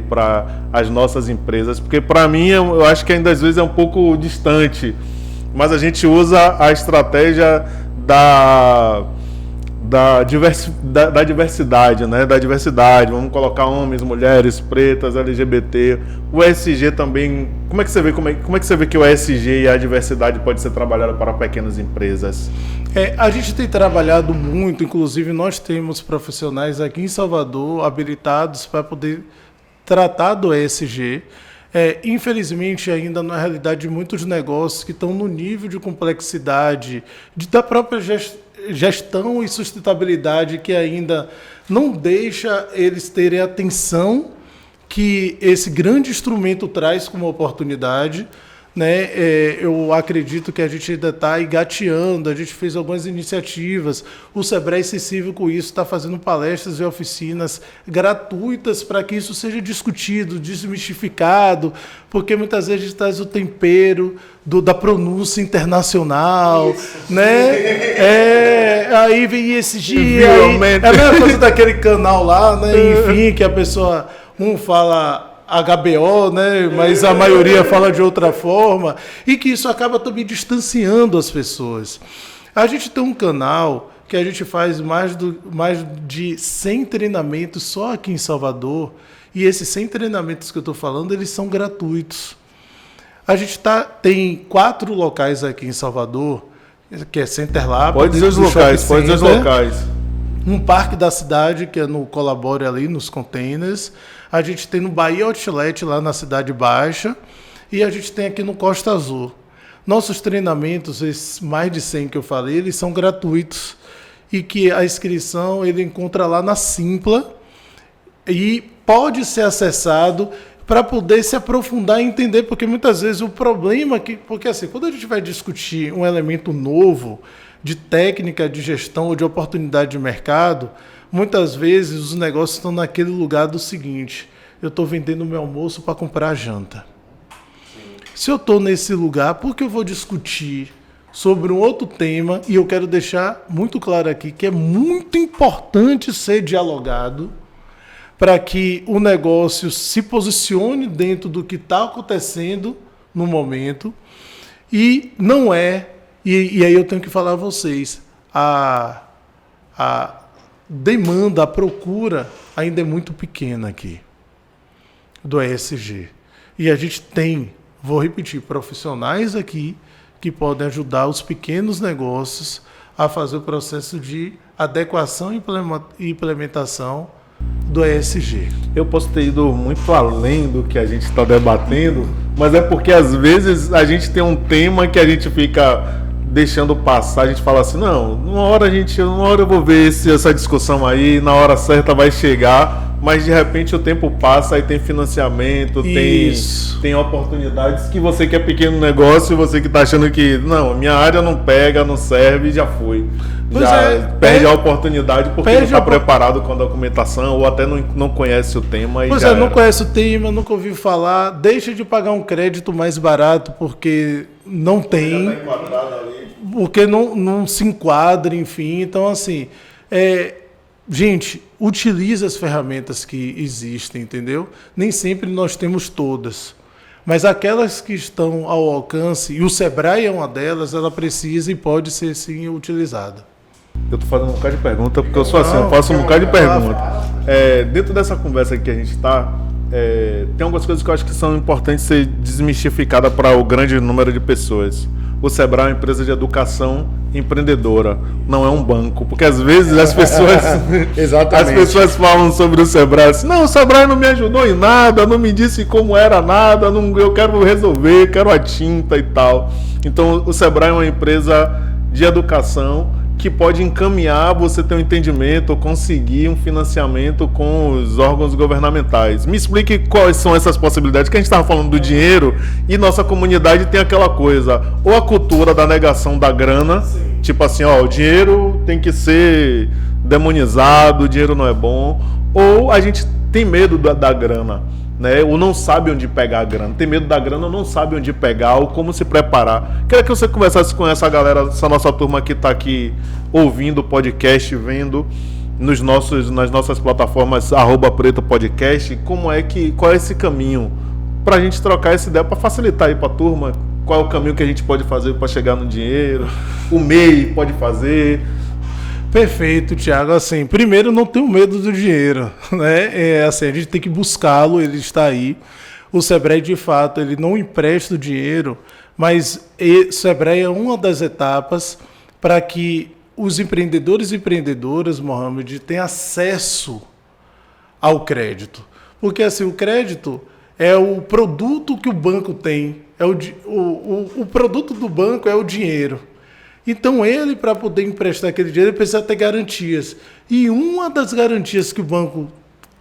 para as nossas empresas? Porque para mim, eu acho que ainda às vezes é um pouco distante, mas a gente usa a estratégia da diversidade, né? Da diversidade, vamos colocar homens, mulheres, pretas, LGBT. O ESG também, como é que você vê que o ESG e a diversidade pode ser trabalhado para pequenas empresas? A gente tem trabalhado muito, inclusive nós temos profissionais aqui em Salvador habilitados para poder tratar do ESG. Infelizmente, ainda na realidade de muitos negócios que estão no nível de complexidade da própria gestão e sustentabilidade que ainda não deixa eles terem a atenção que esse grande instrumento traz como oportunidade, né? Eu acredito que a gente ainda está engateando, a gente fez algumas iniciativas, o Sebrae Sensível com isso está fazendo palestras e oficinas gratuitas para que isso seja discutido, desmistificado, porque muitas vezes a gente traz o tempero da pronúncia internacional, isso, né? Aí vem esse dia, é a mesma coisa daquele canal lá, né? Enfim, que a pessoa, fala HBO, né? Mas a maioria fala de outra forma, e que isso acaba também distanciando as pessoas. A gente tem um canal que a gente faz mais de 100 treinamentos só aqui em Salvador, e esses 100 treinamentos que eu estou falando, eles são gratuitos. A gente tem 4 locais aqui em Salvador, que é Center Lab. Pode dizer os locais. Um parque da cidade, que é no Colabore ali, nos containers. A gente tem no Bahia Outlet, lá na Cidade Baixa. E a gente tem aqui no Costa Azul. Nossos treinamentos, esses mais de 100 que eu falei, eles são gratuitos. E que a inscrição ele encontra lá na Simpla. E pode ser acessado para poder se aprofundar e entender, porque muitas vezes o problema porque assim, quando a gente vai discutir um elemento novo de técnica de gestão ou de oportunidade de mercado, muitas vezes os negócios estão naquele lugar do seguinte: eu estou vendendo meu almoço para comprar a janta. Se eu estou nesse lugar, por que eu vou discutir sobre um outro tema? E eu quero deixar muito claro aqui que é muito importante ser dialogado para que o negócio se posicione dentro do que está acontecendo no momento. E não é, e aí eu tenho que falar a vocês, a demanda, a procura ainda é muito pequena aqui do ESG. E a gente tem, vou repetir, profissionais aqui que podem ajudar os pequenos negócios a fazer o processo de adequação e implementação do ESG. Eu posso ter ido muito além do que a gente está debatendo, mas é porque às vezes a gente tem um tema que a gente fica deixando passar, a gente fala assim, não, uma hora eu vou ver essa discussão aí, na hora certa vai chegar, mas de repente o tempo passa e tem financiamento, tem oportunidades que você que é pequeno negócio, você que está achando que, não, minha área não pega, não serve, já foi. Perde a oportunidade porque não está preparado com a documentação ou até não conhece o tema. Não conhece o tema, nunca ouviu falar, deixa de pagar um crédito mais barato porque não tem, já tá enquadrado ali. Porque não se enquadra, enfim. Então, assim, gente, utilize as ferramentas que existem, entendeu? Nem sempre nós temos todas. Mas aquelas que estão ao alcance, e o Sebrae é uma delas, ela precisa e pode ser, sim, utilizada. Eu tô fazendo um bocado de pergunta, porque eu sou assim, eu faço um bocado de pergunta. Dentro dessa conversa que a gente está, tem algumas coisas que eu acho que são importantes ser desmistificadas para o grande número de pessoas. O Sebrae é uma empresa de educação empreendedora, não é um banco. Porque às vezes as pessoas falam sobre o Sebrae assim, não, o Sebrae não me ajudou em nada, não me disse como era nada, eu quero resolver, quero a tinta e tal. Então o Sebrae é uma empresa de educação que pode encaminhar você ter um entendimento ou conseguir um financiamento com os órgãos governamentais. Me explique quais são essas possibilidades, que a gente estava falando do dinheiro e nossa comunidade tem aquela coisa, ou a cultura da negação da grana, tipo assim, ó, o dinheiro tem que ser demonizado, o dinheiro não é bom, ou a gente tem medo da grana, né? Ou não sabe onde pegar a grana, tem medo da grana, ou não sabe onde pegar, ou como se preparar. Queria que você conversasse com essa galera, essa nossa turma que está aqui ouvindo o podcast, vendo nas nossas plataformas @pretopodcast, qual é esse caminho para a gente trocar essa ideia, para facilitar aí para a turma, qual é o caminho que a gente pode fazer para chegar no dinheiro, o MEI pode fazer. Perfeito, Thiago. Assim, primeiro, não tenho medo do dinheiro, né? Assim, a gente tem que buscá-lo, ele está aí. O Sebrae, de fato, ele não empresta o dinheiro, mas o Sebrae é uma das etapas para que os empreendedores e empreendedoras, Mohamed, tenham acesso ao crédito. Porque, assim, o crédito é o produto que o banco tem, o produto do banco é o dinheiro. Então, ele, para poder emprestar aquele dinheiro, ele precisa ter garantias. E uma das garantias que o banco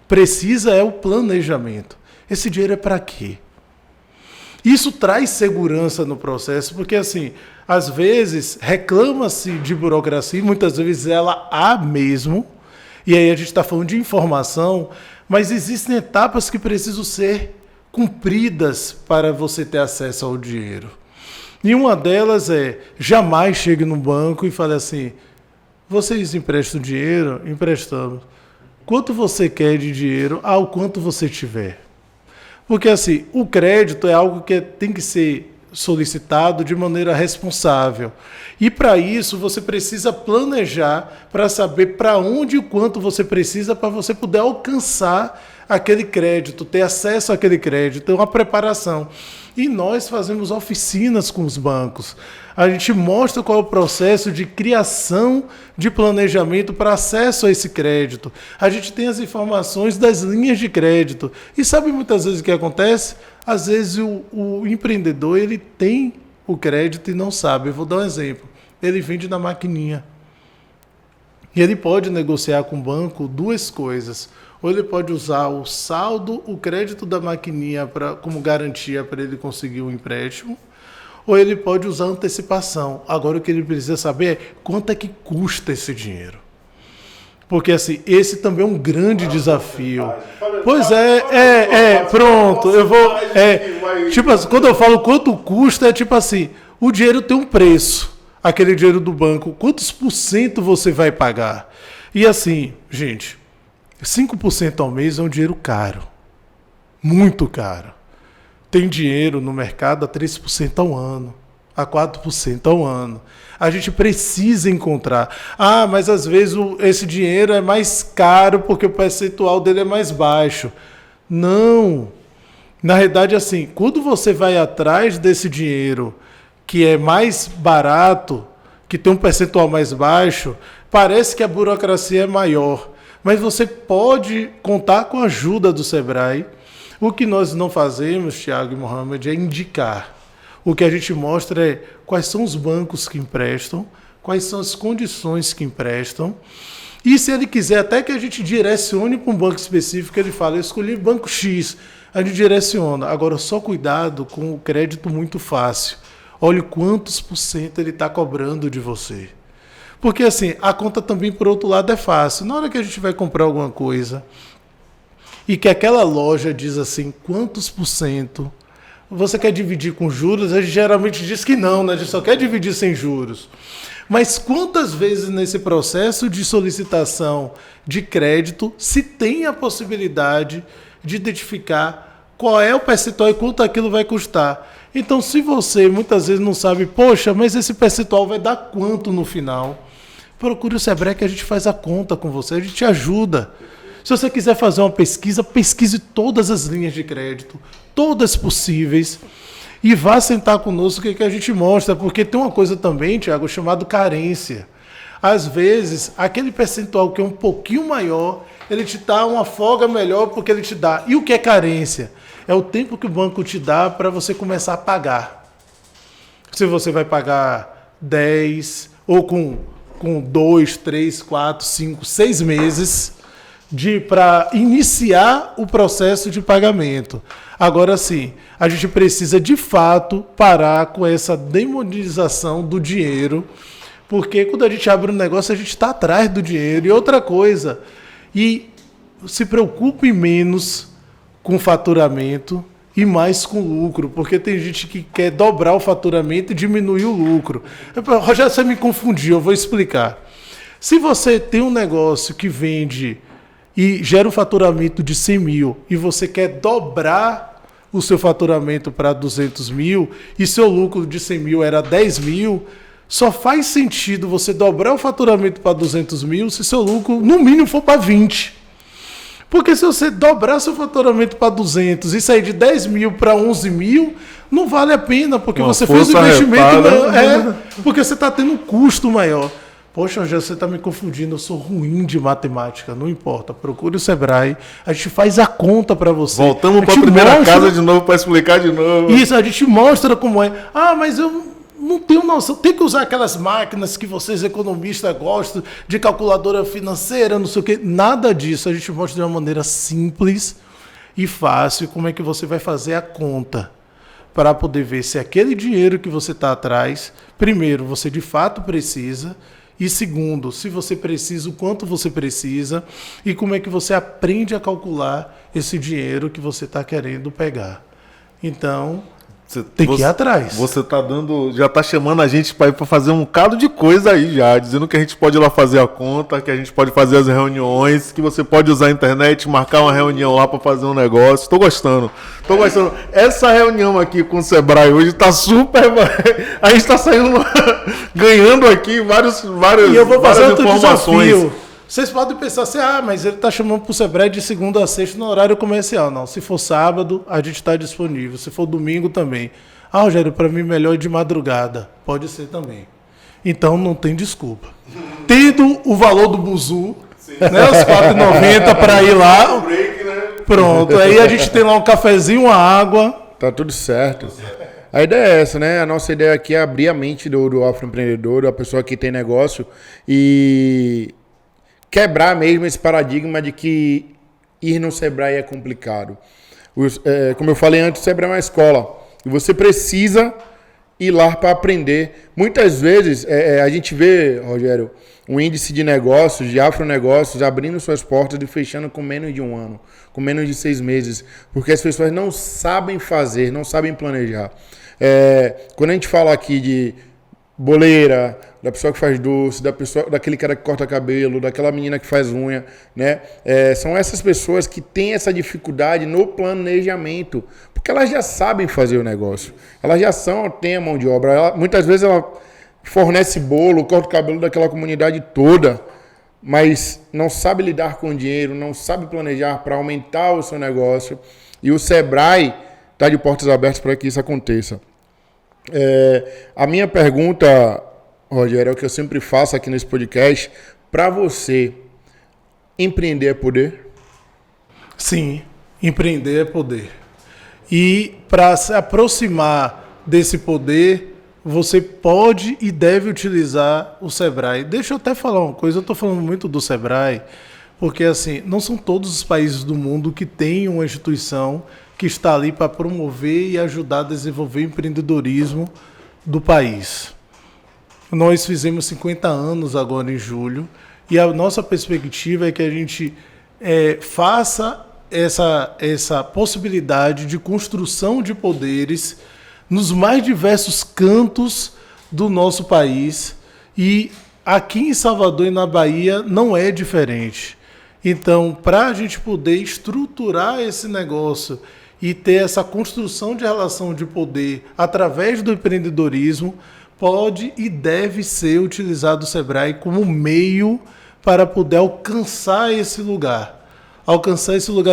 precisa é o planejamento. Esse dinheiro é para quê? Isso traz segurança no processo, porque, assim, às vezes, reclama-se de burocracia, e muitas vezes ela há mesmo, e aí a gente está falando de informação, mas existem etapas que precisam ser cumpridas para você ter acesso ao dinheiro. E uma delas é, jamais chegue no banco e fale assim, vocês emprestam dinheiro? Emprestamos. Quanto você quer de dinheiro? Ao quanto você tiver. Porque assim, o crédito é algo que tem que ser solicitado de maneira responsável. E para isso você precisa planejar para saber para onde e quanto você precisa para você poder alcançar aquele crédito, ter acesso àquele crédito, uma preparação. E nós fazemos oficinas com os bancos. A gente mostra qual é o processo de criação de planejamento para acesso a esse crédito. A gente tem as informações das linhas de crédito. E sabe muitas vezes o que acontece? Às vezes o empreendedor ele tem o crédito e não sabe. Eu vou dar um exemplo. Ele vende na maquininha. E ele pode negociar com o banco duas coisas. Ou ele pode usar o saldo, o crédito da maquininha como garantia para ele conseguir um empréstimo, ou ele pode usar antecipação. Agora o que ele precisa saber é quanto é que custa esse dinheiro. Porque assim, esse também é um grande desafio. Pois pronto, eu vou... tipo assim, quando eu falo quanto custa, é tipo assim, o dinheiro tem um preço, aquele dinheiro do banco, quantos % você vai pagar? E assim, gente... 5% ao mês é um dinheiro caro, muito caro. Tem dinheiro no mercado a 3% ao ano, a 4% ao ano. A gente precisa encontrar. Ah, mas às vezes esse dinheiro é mais caro porque o percentual dele é mais baixo. Não. Na realidade, assim, quando você vai atrás desse dinheiro que é mais barato, que tem um percentual mais baixo, parece que a burocracia é maior. Mas você pode contar com a ajuda do Sebrae. O que nós não fazemos, Thiago e Mohamed, é indicar. O que a gente mostra é quais são os bancos que emprestam, quais são as condições que emprestam. E se ele quiser até que a gente direcione para um banco específico, ele fala, eu escolhi banco X, a gente direciona. Agora, só cuidado com o crédito muito fácil. Olhe quantos % ele está cobrando de você. Porque assim, a conta também, por outro lado, é fácil. Na hora que a gente vai comprar alguma coisa e que aquela loja diz assim, quantos % você quer dividir com juros? A gente geralmente diz que não, né? A gente só quer dividir sem juros. Mas quantas vezes nesse processo de solicitação de crédito se tem a possibilidade de identificar qual é o percentual e quanto aquilo vai custar? Então, se você muitas vezes não sabe, poxa, mas esse percentual vai dar quanto no final? Procure o Sebrae que a gente faz a conta com você, a gente te ajuda. Se você quiser fazer uma pesquisa, pesquise todas as linhas de crédito, todas possíveis, e vá sentar conosco que a gente mostra, porque tem uma coisa também, Thiago, chamado carência. Às vezes, aquele percentual que é um pouquinho maior, ele te dá uma folga melhor porque ele te dá. E o que é carência? É o tempo que o banco te dá para você começar a pagar. Se você vai pagar 10 ou com com 2, 3, 4, 5, 6 meses para iniciar o processo de pagamento. Agora sim, a gente precisa de fato parar com essa demonização do dinheiro, porque quando a gente abre um negócio, a gente está atrás do dinheiro. E outra coisa, e se preocupe menos com faturamento e mais com lucro, porque tem gente que quer dobrar o faturamento e diminuir o lucro. Rogério, você me confundiu, eu vou explicar. Se você tem um negócio que vende e gera um faturamento de 100 mil e você quer dobrar o seu faturamento para 200 mil e seu lucro de 100 mil era 10 mil, só faz sentido você dobrar o faturamento para 200 mil se seu lucro, no mínimo, for para 20. Porque se você dobrar seu faturamento para 200 e sair de 10 mil para 11 mil, não vale a pena, porque você fez um investimento maior. Porque você está tendo um custo maior. Poxa, Rogério, você está me confundindo, eu sou ruim de matemática. Não importa, procure o Sebrae, a gente faz a conta para você. Voltamos para a primeira casa de novo para explicar de novo. Isso, a gente mostra como é. Ah, mas eu não tenho noção. Tem que usar aquelas máquinas que vocês economistas gostam, de calculadora financeira, não sei o quê. Nada disso. A gente mostra de uma maneira simples e fácil como é que você vai fazer a conta para poder ver se aquele dinheiro que você está atrás, primeiro, você de fato precisa, e segundo, se você precisa, o quanto você precisa, e como é que você aprende a calcular esse dinheiro que você está querendo pegar. Então, tem que ir atrás. Você tá já tá chamando a gente para ir para fazer um bocado de coisa aí já, dizendo que a gente pode ir lá fazer a conta, que a gente pode fazer as reuniões, que você pode usar a internet, marcar uma reunião lá para fazer um negócio. Tô gostando. Essa reunião aqui com o Sebrae hoje tá super... A gente tá saindo ganhando aqui várias e eu vou fazer outro informações. Desafio. Vocês podem pensar assim, mas ele está chamando para o Sebrae de segunda a sexta no horário comercial. Não, se for sábado, a gente está disponível. Se for domingo, também. Rogério, para mim melhor de madrugada. Pode ser também. Então, não tem desculpa. Tendo o valor do buzu, né, os R$4,90 para ir lá, pronto. Aí a gente tem lá um cafezinho, uma água. Tá tudo certo. A ideia é essa, né? A nossa ideia aqui é abrir a mente do afroempreendedor, da pessoa que tem negócio e quebrar mesmo esse paradigma de que ir no Sebrae é complicado. Como eu falei antes, o Sebrae é uma escola e você precisa ir lá para aprender. Muitas vezes a gente vê, Rogério, um índice de negócios, de afronegócios, abrindo suas portas e fechando com menos de um ano, com menos de 6 meses, porque as pessoas não sabem fazer, não sabem planejar. Quando a gente fala aqui de boleira, da pessoa que faz doce, daquele cara que corta cabelo, daquela menina que faz unha, né? São essas pessoas que têm essa dificuldade no planejamento, porque elas já sabem fazer o negócio, elas já têm a mão de obra, muitas vezes ela fornece bolo, corta o cabelo daquela comunidade toda, mas não sabe lidar com o dinheiro, não sabe planejar para aumentar o seu negócio, e o Sebrae está de portas abertas para que isso aconteça. A minha pergunta, Rogério, é o que eu sempre faço aqui nesse podcast. Para você, empreender é poder? Sim, empreender é poder. E para se aproximar desse poder, você pode e deve utilizar o Sebrae. Deixa eu até falar uma coisa, eu estou falando muito do Sebrae, porque assim, não são todos os países do mundo que têm uma instituição que está ali para promover e ajudar a desenvolver o empreendedorismo do país. Nós fizemos 50 anos agora em julho e a nossa perspectiva é que a gente faça essa possibilidade de construção de poderes nos mais diversos cantos do nosso país, e aqui em Salvador e na Bahia não é diferente. Então, para a gente poder estruturar esse negócio e ter essa construção de relação de poder através do empreendedorismo, pode e deve ser utilizado o Sebrae como meio para poder alcançar esse lugar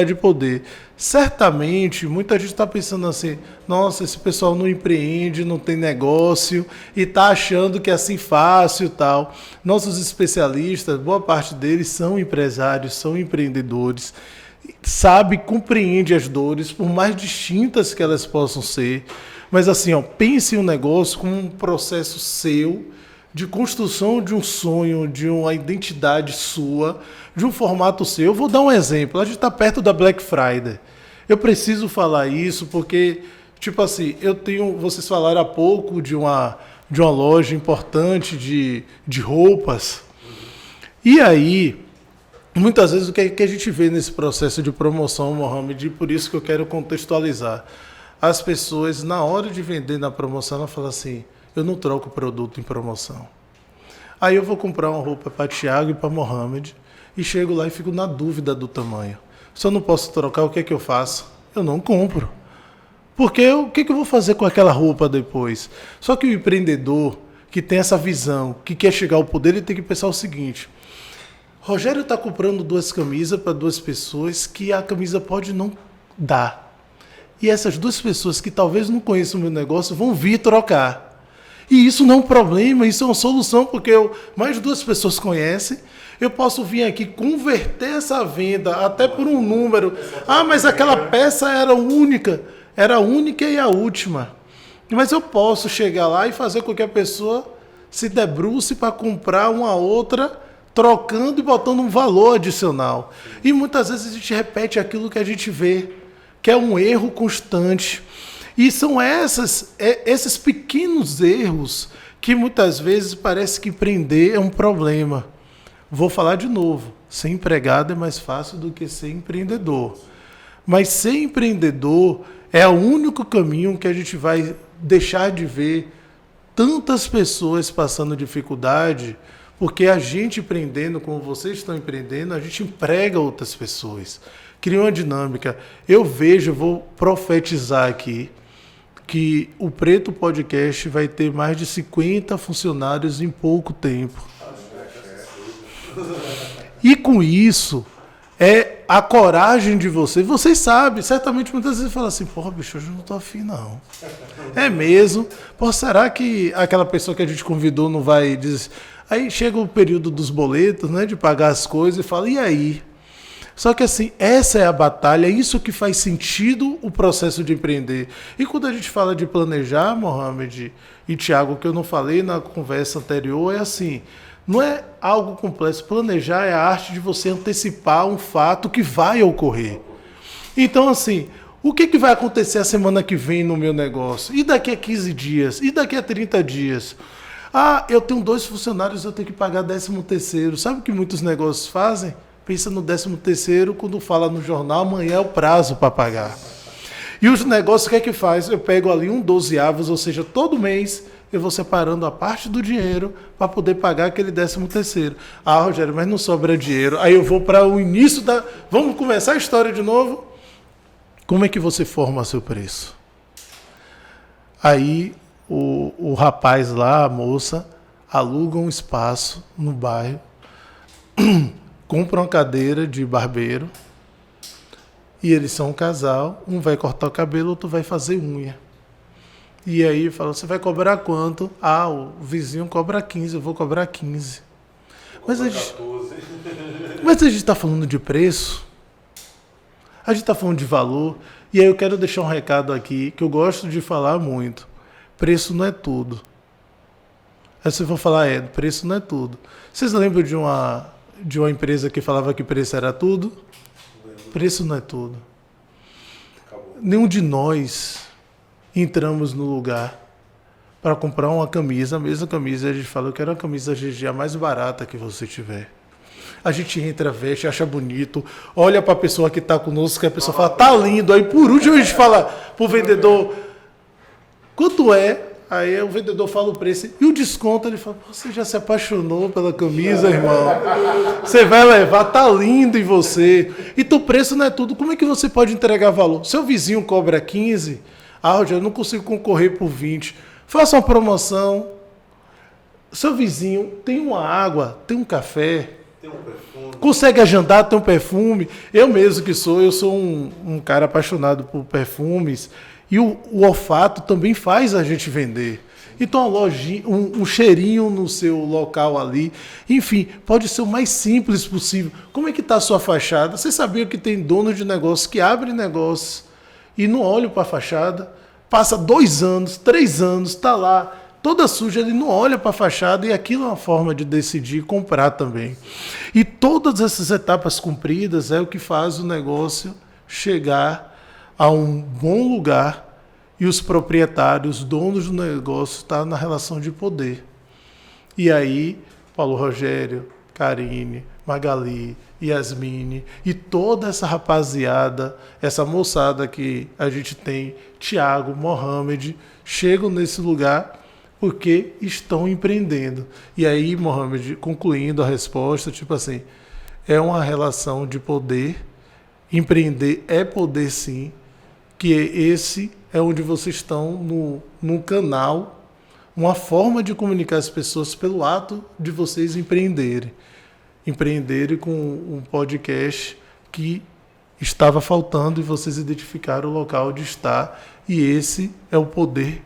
de poder. Certamente, muita gente está pensando assim, nossa, esse pessoal não empreende, não tem negócio e está achando que é assim fácil e tal. Nossos especialistas, boa parte deles são empresários, são empreendedores, compreende as dores, por mais distintas que elas possam ser. Mas assim, pense em um negócio como um processo seu de construção de um sonho, de uma identidade sua, de um formato seu. Eu vou dar um exemplo. A gente está perto da Black Friday. Eu preciso falar isso porque, tipo assim, vocês falaram há pouco de uma loja importante de roupas. E aí, muitas vezes o que a gente vê nesse processo de promoção, Mohamed, e por isso que eu quero contextualizar. As pessoas, na hora de vender na promoção, elas falam assim, eu não troco produto em promoção. Aí eu vou comprar uma roupa para Thiago e para Mohamed e chego lá e fico na dúvida do tamanho. Se eu não posso trocar, o que é que eu faço? Eu não compro. Porque o que eu vou fazer com aquela roupa depois? Só que o empreendedor que tem essa visão, que quer chegar ao poder, ele tem que pensar o seguinte, Rogério está comprando 2 camisas para 2 pessoas que a camisa pode não dar. E essas 2 pessoas que talvez não conheçam o meu negócio vão vir trocar. E isso não é um problema, isso é uma solução, porque mais 2 pessoas conhecem. Eu posso vir aqui converter essa venda até por um número. Ah, mas aquela peça era única. Era a única e a última. Mas eu posso chegar lá e fazer com que a pessoa se debruce para comprar uma outra, trocando e botando um valor adicional. E muitas vezes a gente repete aquilo que a gente vê, que é um erro constante. E são esses pequenos erros que muitas vezes parece que empreender é um problema. Vou falar de novo, ser empregado é mais fácil do que ser empreendedor. Mas ser empreendedor é o único caminho que a gente vai deixar de ver tantas pessoas passando dificuldade, porque a gente empreendendo, como vocês estão empreendendo, a gente emprega outras pessoas. Cria uma dinâmica. Eu vou profetizar aqui, que o Preto Podcast vai ter mais de 50 funcionários em pouco tempo. E com isso, é a coragem de vocês. Vocês sabem, certamente muitas vezes falam assim, porra, bicho, hoje eu não tô afim, não. É mesmo? Pô, será que aquela pessoa que a gente convidou não vai dizer... Aí chega o período dos boletos, né, de pagar as coisas e fala, e aí? Só que assim, essa é a batalha, é isso que faz sentido o processo de empreender. E quando a gente fala de planejar, Mohamed e Thiago, que eu não falei na conversa anterior, é assim, não é algo complexo. Planejar é a arte de você antecipar um fato que vai ocorrer. Então assim, o que vai acontecer a semana que vem no meu negócio? E daqui a 15 dias? E daqui a 30 dias? Ah, eu tenho 2 funcionários, eu tenho que pagar 13º. Sabe o que muitos negócios fazem? Pensa no 13º quando fala no jornal, amanhã é o prazo para pagar. E os negócios, o que faz? Eu pego ali um 12avos, ou seja, todo mês eu vou separando a parte do dinheiro para poder pagar aquele 13º. Ah, Rogério, mas não sobra dinheiro. Aí eu vou para o início da... Vamos começar a história de novo? Como é que você forma seu preço? Aí o rapaz lá, a moça, aluga um espaço no bairro, compra uma cadeira de barbeiro e eles são um casal, um vai cortar o cabelo, outro vai fazer unha. E aí fala, você vai cobrar quanto? Ah, o vizinho cobra 15, eu vou cobrar 15. Mas a gente está falando de preço, a gente está falando de valor, e aí eu quero deixar um recado aqui, que eu gosto de falar muito. Preço não é tudo. Aí você vai falar, preço não é tudo. Vocês lembram de uma empresa que falava que preço era tudo? Preço não é tudo. Nenhum de nós entramos no lugar para comprar uma camisa, a mesma camisa, a gente fala, eu quero uma camisa GG a mais barata que você tiver. A gente entra, veste, acha bonito, olha para a pessoa que está conosco, que a pessoa fala, tá lindo. Aí por último a gente fala para o vendedor, quanto é? Aí o vendedor fala o preço. E o desconto, ele fala, você já se apaixonou pela camisa, irmão? Você vai levar, tá lindo em você. Então o preço não é tudo. Como é que você pode entregar valor? Seu vizinho cobra 15, eu não consigo concorrer por 20. Faça uma promoção. Seu vizinho tem uma água, tem um café, tem um perfume. Consegue agendar, tem um perfume. Eu mesmo que sou um cara apaixonado por perfumes. E o olfato também faz a gente vender. Então, uma lojinha, um cheirinho no seu local ali. Enfim, pode ser o mais simples possível. Como é que está a sua fachada? Você sabia que tem donos de negócios que abrem negócios e não olham para a fachada? Passa 2 anos, 3 anos, está lá toda suja, ele não olha para a fachada e aquilo é uma forma de decidir comprar também. E todas essas etapas cumpridas é o que faz o negócio chegar a um bom lugar e os proprietários, donos do negócio, estão na relação de poder. E aí, Paulo Rogério, Karine, Magali, Yasmine e toda essa rapaziada, essa moçada que a gente tem, Thiago, Mohamed, chegam nesse lugar porque estão empreendendo. E aí, Mohamed, concluindo a resposta, tipo assim, é uma relação de poder, empreender é poder sim, que esse é onde vocês estão no canal, uma forma de comunicar as pessoas pelo ato de vocês empreenderem com um podcast que estava faltando e vocês identificaram o local de estar, e esse é o poder,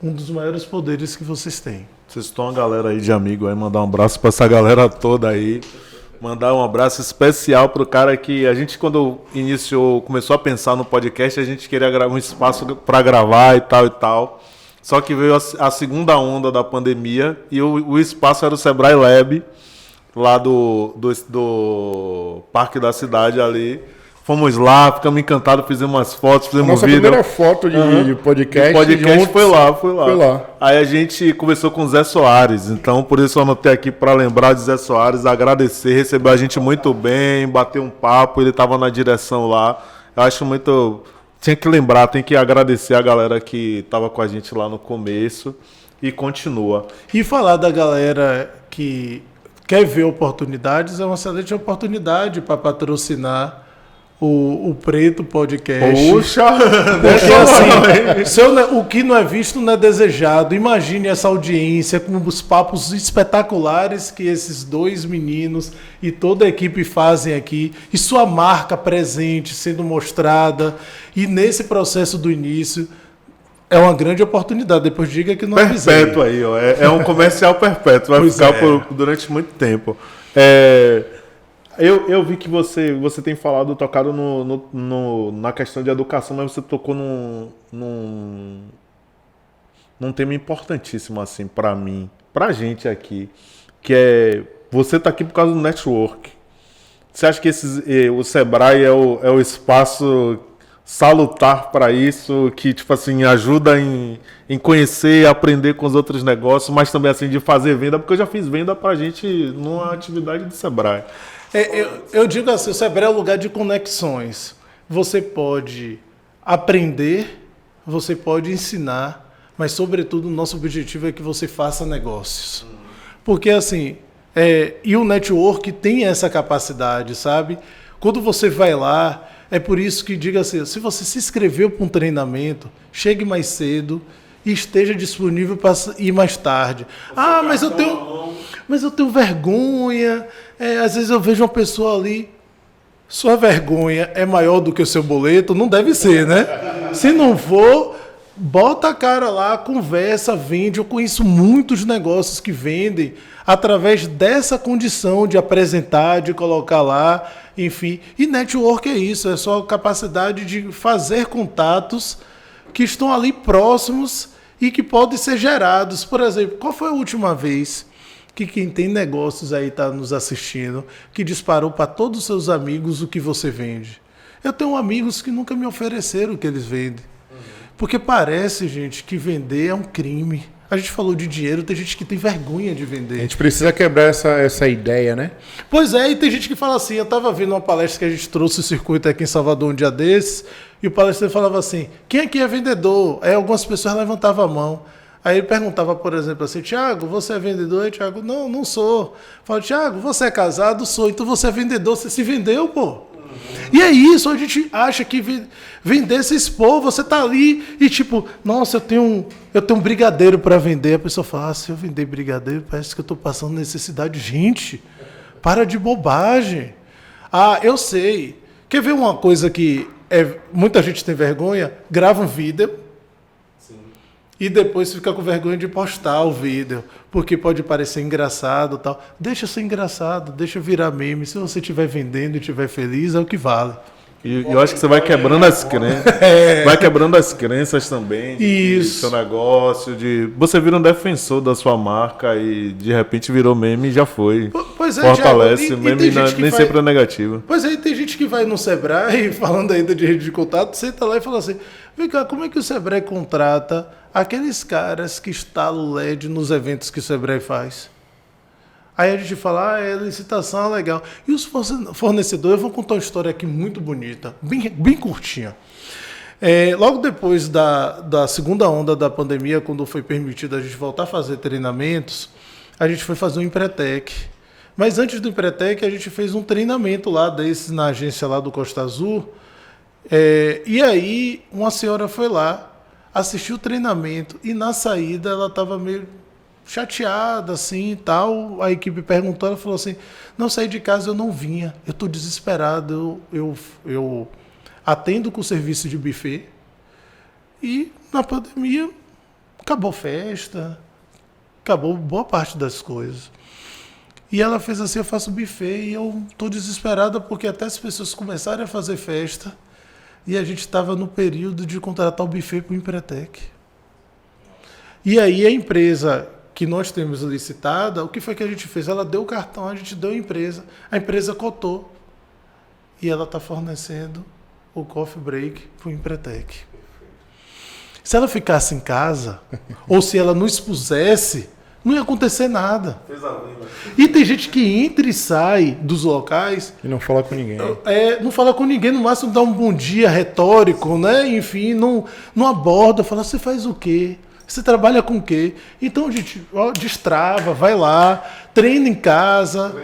um dos maiores poderes que vocês têm. Vocês estão uma galera aí de amigo aí, mandar um abraço para essa galera toda aí. Mandar um abraço especial pro cara que a gente, quando começou a pensar no podcast, a gente queria gravar um espaço para gravar e tal. Só que veio a segunda onda da pandemia e o espaço era o Sebrae Lab, lá do Parque da Cidade ali. Fomos lá, ficamos encantados, fizemos umas fotos, fizemos Nossa um vídeo. primeira foto de podcast. O podcast juntos, foi lá. Foi lá. Aí a gente conversou com o Zé Soares, então por isso eu anotei aqui para lembrar de Zé Soares, agradecer, recebeu a gente muito bem, bateu um papo, ele estava na direção lá. Eu acho muito... Tinha que lembrar, tem que agradecer a galera que estava com a gente lá no começo e continua. E falar da galera que quer ver oportunidades, é uma excelente oportunidade para patrocinar o Preto Podcast. Puxa! Porque assim, o que não é visto não é desejado. Imagine essa audiência com os papos espetaculares que esses dois meninos e toda a equipe fazem aqui, e sua marca presente sendo mostrada, e nesse processo do início é uma grande oportunidade. Depois diga que não avisei. Perpétuo aí, ó. É um comercial perpétuo, vai ficar durante muito tempo. Eu vi que você tem tocado na questão de educação, mas você tocou num tema importantíssimo, assim, pra mim, pra gente aqui, que é, você tá aqui por causa do network. Você acha que o Sebrae é o espaço salutar para isso, que, tipo assim, ajuda em conhecer, aprender com os outros negócios, mas também, assim, de fazer venda, porque eu já fiz venda pra gente numa atividade do Sebrae. Eu digo assim, o Sebrae é um lugar de conexões. Você pode aprender, você pode ensinar, mas, sobretudo, o nosso objetivo é que você faça negócios. Porque, assim, e o network tem essa capacidade, sabe? Quando você vai lá, é por isso que, diga assim, se você se inscreveu para um treinamento, chegue mais cedo e esteja disponível para ir mais tarde. Ah, mas eu tenho vergonha. Às vezes eu vejo uma pessoa ali, sua vergonha é maior do que o seu boleto? Não deve ser, né? Se não for, bota a cara lá, conversa, vende. Eu conheço muitos negócios que vendem através dessa condição de apresentar, de colocar lá, enfim. E network é isso, é só a capacidade de fazer contatos que estão ali próximos e que podem ser gerados. Por exemplo, qual foi a última vez que quem tem negócios aí está nos assistindo, que disparou para todos os seus amigos o que você vende? Eu tenho amigos que nunca me ofereceram o que eles vendem. Porque parece, gente, que vender é um crime. A gente falou de dinheiro, tem gente que tem vergonha de vender. A gente precisa quebrar essa ideia, né? Pois é, e tem gente que fala assim, eu estava vendo uma palestra que a gente trouxe o circuito aqui em Salvador um dia desses, e o palestrante falava assim, quem aqui é vendedor? Aí algumas pessoas levantavam a mão. Aí ele perguntava, por exemplo, assim, Thiago, você é vendedor? E Thiago, não sou. Fala, Thiago, você é casado? Sou. Então você é vendedor, você se vendeu, pô. E é isso, a gente acha que vender se expor, você tá ali e tipo, nossa, eu tenho um brigadeiro para vender. A pessoa fala, se eu vender brigadeiro, parece que eu tô passando necessidade. Gente, para de bobagem. Ah, eu sei. Quer ver uma coisa que muita gente tem vergonha? Grava um vídeo. E depois fica com vergonha de postar o vídeo, porque pode parecer engraçado e tal. Deixa ser engraçado, deixa virar meme. Se você estiver vendendo e estiver feliz, é o que vale. E eu acho que você vai quebrando as crenças. Vai quebrando as crenças também. Isso. Seu negócio, você vira um defensor da sua marca e de repente virou meme e já foi. Pois é, Fortalece, Thiago, meme nem sempre é negativo. Pois aí tem gente que vai no Sebrae, falando ainda de rede de contato, senta lá e fala assim, vem cá, como é que o Sebrae contrata aqueles caras que instalam LED nos eventos que o Sebrae faz? Aí a gente fala, é licitação, legal. E os fornecedores, eu vou contar uma história aqui muito bonita, bem curtinha. Logo depois da segunda onda da pandemia, quando foi permitido a gente voltar a fazer treinamentos, a gente foi fazer um Empretec. Mas antes do Empretec, a gente fez um treinamento lá desses na agência lá do Costa Azul. E aí uma senhora foi lá, assistiu o treinamento e na saída ela estava meio chateada assim e tal. A equipe perguntou, ela falou assim, não, saí de casa, eu não vinha, eu estou desesperado, eu atendo com serviço de buffet e na pandemia acabou festa, acabou boa parte das coisas. E ela fez assim, eu faço buffet e eu estou desesperada porque até as pessoas começaram a fazer festa e a gente estava no período de contratar o buffet para o Empretec. E aí a empresa que nós temos licitada, o que foi que a gente fez? Ela deu o cartão, a gente deu a empresa cotou. E ela está fornecendo o coffee break para o Empretec. Se ela ficasse em casa, ou se ela não expusesse, não ia acontecer nada. E tem gente que entra e sai dos locais E não fala com ninguém. não fala com ninguém, no máximo dá um bom dia retórico, né? Enfim, não aborda, fala, você faz o quê? Você trabalha com o quê? Então, gente, destrava, vai lá, treina em casa,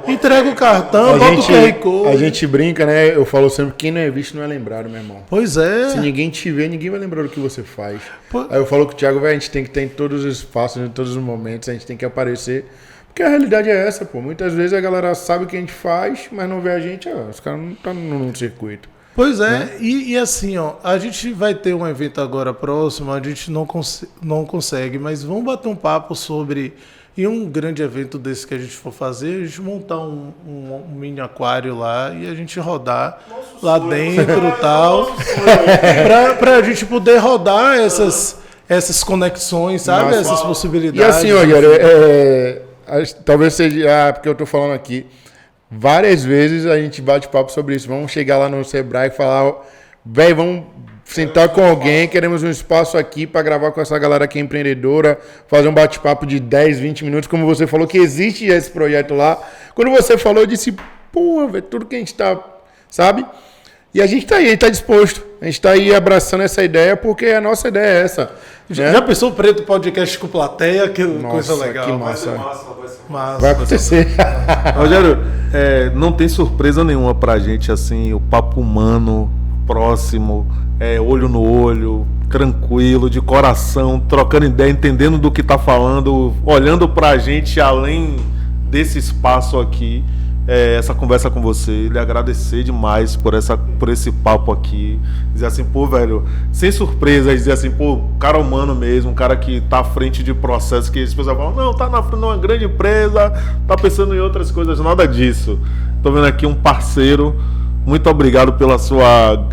entrega o cartão, bota o QR Code. A gente brinca, né? Eu falo sempre, quem não é visto não é lembrado, meu irmão. Pois é. Se ninguém te vê, ninguém vai lembrar do que você faz. Pô- Aí eu falo com o Thiago, velho, a gente tem que estar em todos os espaços, em todos os momentos, a gente tem que aparecer. Porque a realidade é essa, pô. Muitas vezes a galera sabe o que a gente faz, mas não vê a gente, os caras não estão no circuito. Pois é, e assim, ó, a gente vai ter um evento agora próximo, a gente não consegue, mas vamos bater um papo sobre, em um grande evento desse que a gente for fazer, a gente montar um mini aquário lá e a gente rodar lá dentro e tal, pra gente poder rodar essas conexões, sabe? Nossa. Essas possibilidades. E assim, Rogério, talvez seja, porque eu tô falando aqui, várias vezes a gente bate papo sobre isso. Vamos chegar lá no Sebrae e falar, velho, vamos sentar com alguém, queremos um espaço aqui para gravar com essa galera que é empreendedora, fazer um bate-papo de 10, 20 minutos, como você falou que existe esse projeto lá. Quando você falou, eu disse, pô, velho, tudo que a gente tá, sabe? E a gente tá aí, a gente tá disposto. A gente tá aí abraçando essa ideia, porque a nossa ideia é essa. Né? Já pensou o Preto Podcast com plateia? Que coisa legal. Que massa. Massa. Vai acontecer. Rogério, não tem surpresa nenhuma pra gente, assim, o papo humano, próximo, olho no olho, tranquilo, de coração, trocando ideia, entendendo do que tá falando, olhando pra gente além desse espaço aqui. Essa conversa com você, lhe agradecer demais por esse papo aqui, dizer assim, pô, velho, sem surpresa, dizer assim, pô, cara humano mesmo, um cara que tá à frente de processos que as pessoas falam, não, tá na frente de uma grande empresa, tá pensando em outras coisas, nada disso. Tô vendo aqui um parceiro, muito obrigado pela sua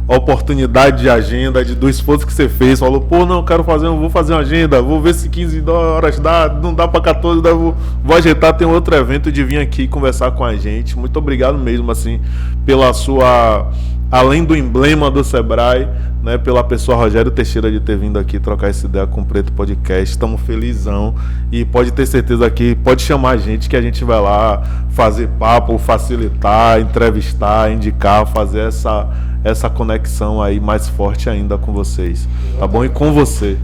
oportunidade de agenda, do esforço que você fez. Falou, pô, não, vou fazer uma agenda, vou ver se 15 horas dá, não dá para 14, vou ajeitar, tem outro evento de vir aqui conversar com a gente. Muito obrigado mesmo, assim, pela sua, além do emblema do Sebrae, né, pela pessoa Rogério Teixeira de ter vindo aqui trocar essa ideia com o Preto Podcast. Estamos felizão e pode ter certeza que pode chamar a gente que a gente vai lá fazer papo, facilitar, entrevistar, indicar, fazer essa conexão aí mais forte ainda com vocês, tá bom? E com você.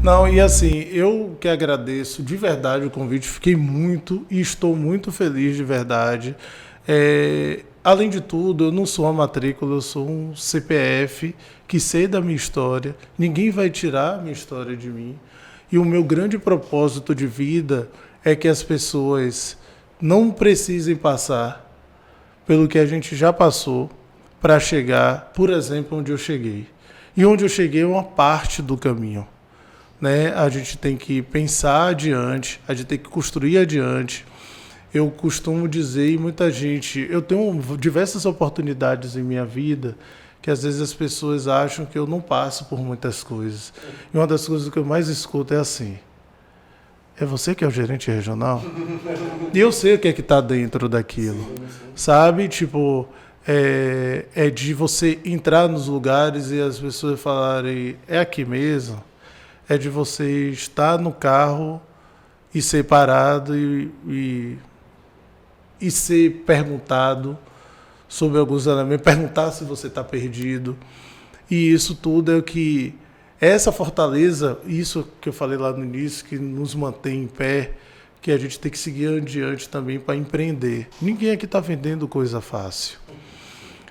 Não, e assim, eu que agradeço de verdade o convite, fiquei muito e estou muito feliz de verdade. Além de tudo, eu não sou uma matrícula, eu sou um CPF que sei da minha história, ninguém vai tirar a minha história de mim. E o meu grande propósito de vida é que as pessoas não precisem passar pelo que a gente já passou para chegar, por exemplo, onde eu cheguei. E onde eu cheguei é uma parte do caminho. Né? A gente tem que pensar adiante, a gente tem que construir adiante. Eu costumo dizer, e muita gente, eu tenho diversas oportunidades em minha vida que às vezes as pessoas acham que eu não passo por muitas coisas. E uma das coisas que eu mais escuto é assim: é você que é o gerente regional? E eu sei o que é que está dentro daquilo, sabe? Tipo, é de você entrar nos lugares e as pessoas falarem, é aqui mesmo? É de você estar no carro e ser parado e ser perguntado sobre alguns elementos, perguntar se você está perdido. E isso tudo é o que... Essa fortaleza, isso que eu falei lá no início, que nos mantém em pé, que a gente tem que seguir adiante também para empreender. Ninguém aqui está vendendo coisa fácil.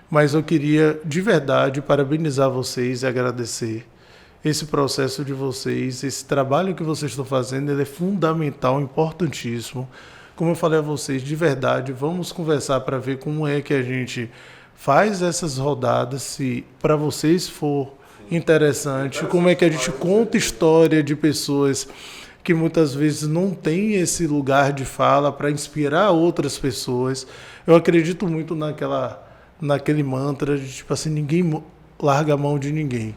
Mas eu queria, de verdade, parabenizar vocês e agradecer esse processo de vocês, esse trabalho que vocês estão fazendo, ele é fundamental, importantíssimo. Como eu falei a vocês, de verdade, vamos conversar para ver como é que a gente faz essas rodadas, se para vocês for interessante, como é que a gente conta história de pessoas que muitas vezes não têm esse lugar de fala para inspirar outras pessoas. Eu acredito muito naquele mantra de tipo assim, ninguém larga a mão de ninguém.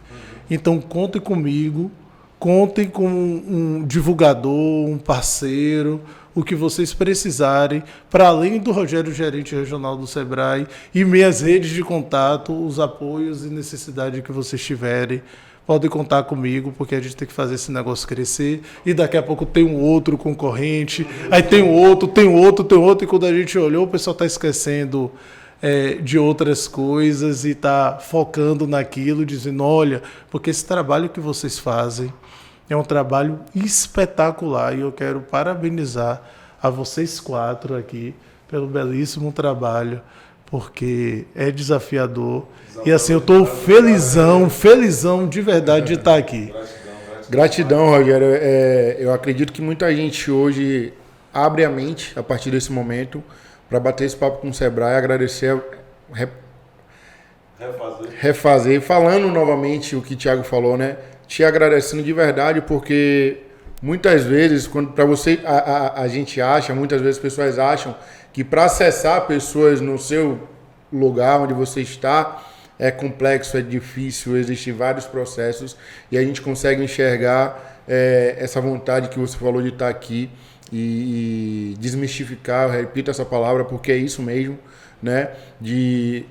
Então contem comigo, contem com um divulgador, um parceiro, o que vocês precisarem, para além do Rogério, gerente regional do Sebrae, e minhas redes de contato, os apoios e necessidade que vocês tiverem, podem contar comigo, porque a gente tem que fazer esse negócio crescer, e daqui a pouco tem um outro concorrente, aí tem outro, e quando a gente olhou, o pessoal está esquecendo de outras coisas e está focando naquilo, dizendo, olha, porque esse trabalho que vocês fazem é um trabalho espetacular e eu quero parabenizar a vocês 4 aqui pelo belíssimo trabalho, porque é desafiador. E assim, eu estou felizão de verdade de estar aqui. Gratidão, Rogério. Eu acredito que muita gente hoje abre a mente a partir desse momento para bater esse papo com o Sebrae, agradecer, refazer, falando novamente o que o Thiago falou, né? Te agradecendo de verdade, porque muitas vezes, quando para você a gente acha, muitas vezes as pessoas acham que para acessar pessoas no seu lugar onde você está é complexo, é difícil, existem vários processos e a gente consegue enxergar essa vontade que você falou de estar aqui e desmistificar, eu repito essa palavra porque é isso mesmo, né? De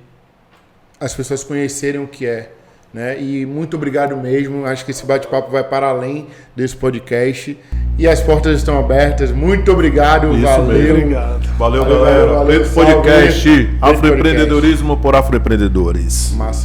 as pessoas conhecerem o que é. Né? E muito obrigado mesmo, acho que esse bate-papo vai para além desse podcast e as portas estão abertas, muito obrigado, isso valeu. Mesmo. Obrigado. Valeu, galera. Preto Podcast, Afroempreendedorismo por afroempreendedores. Massa.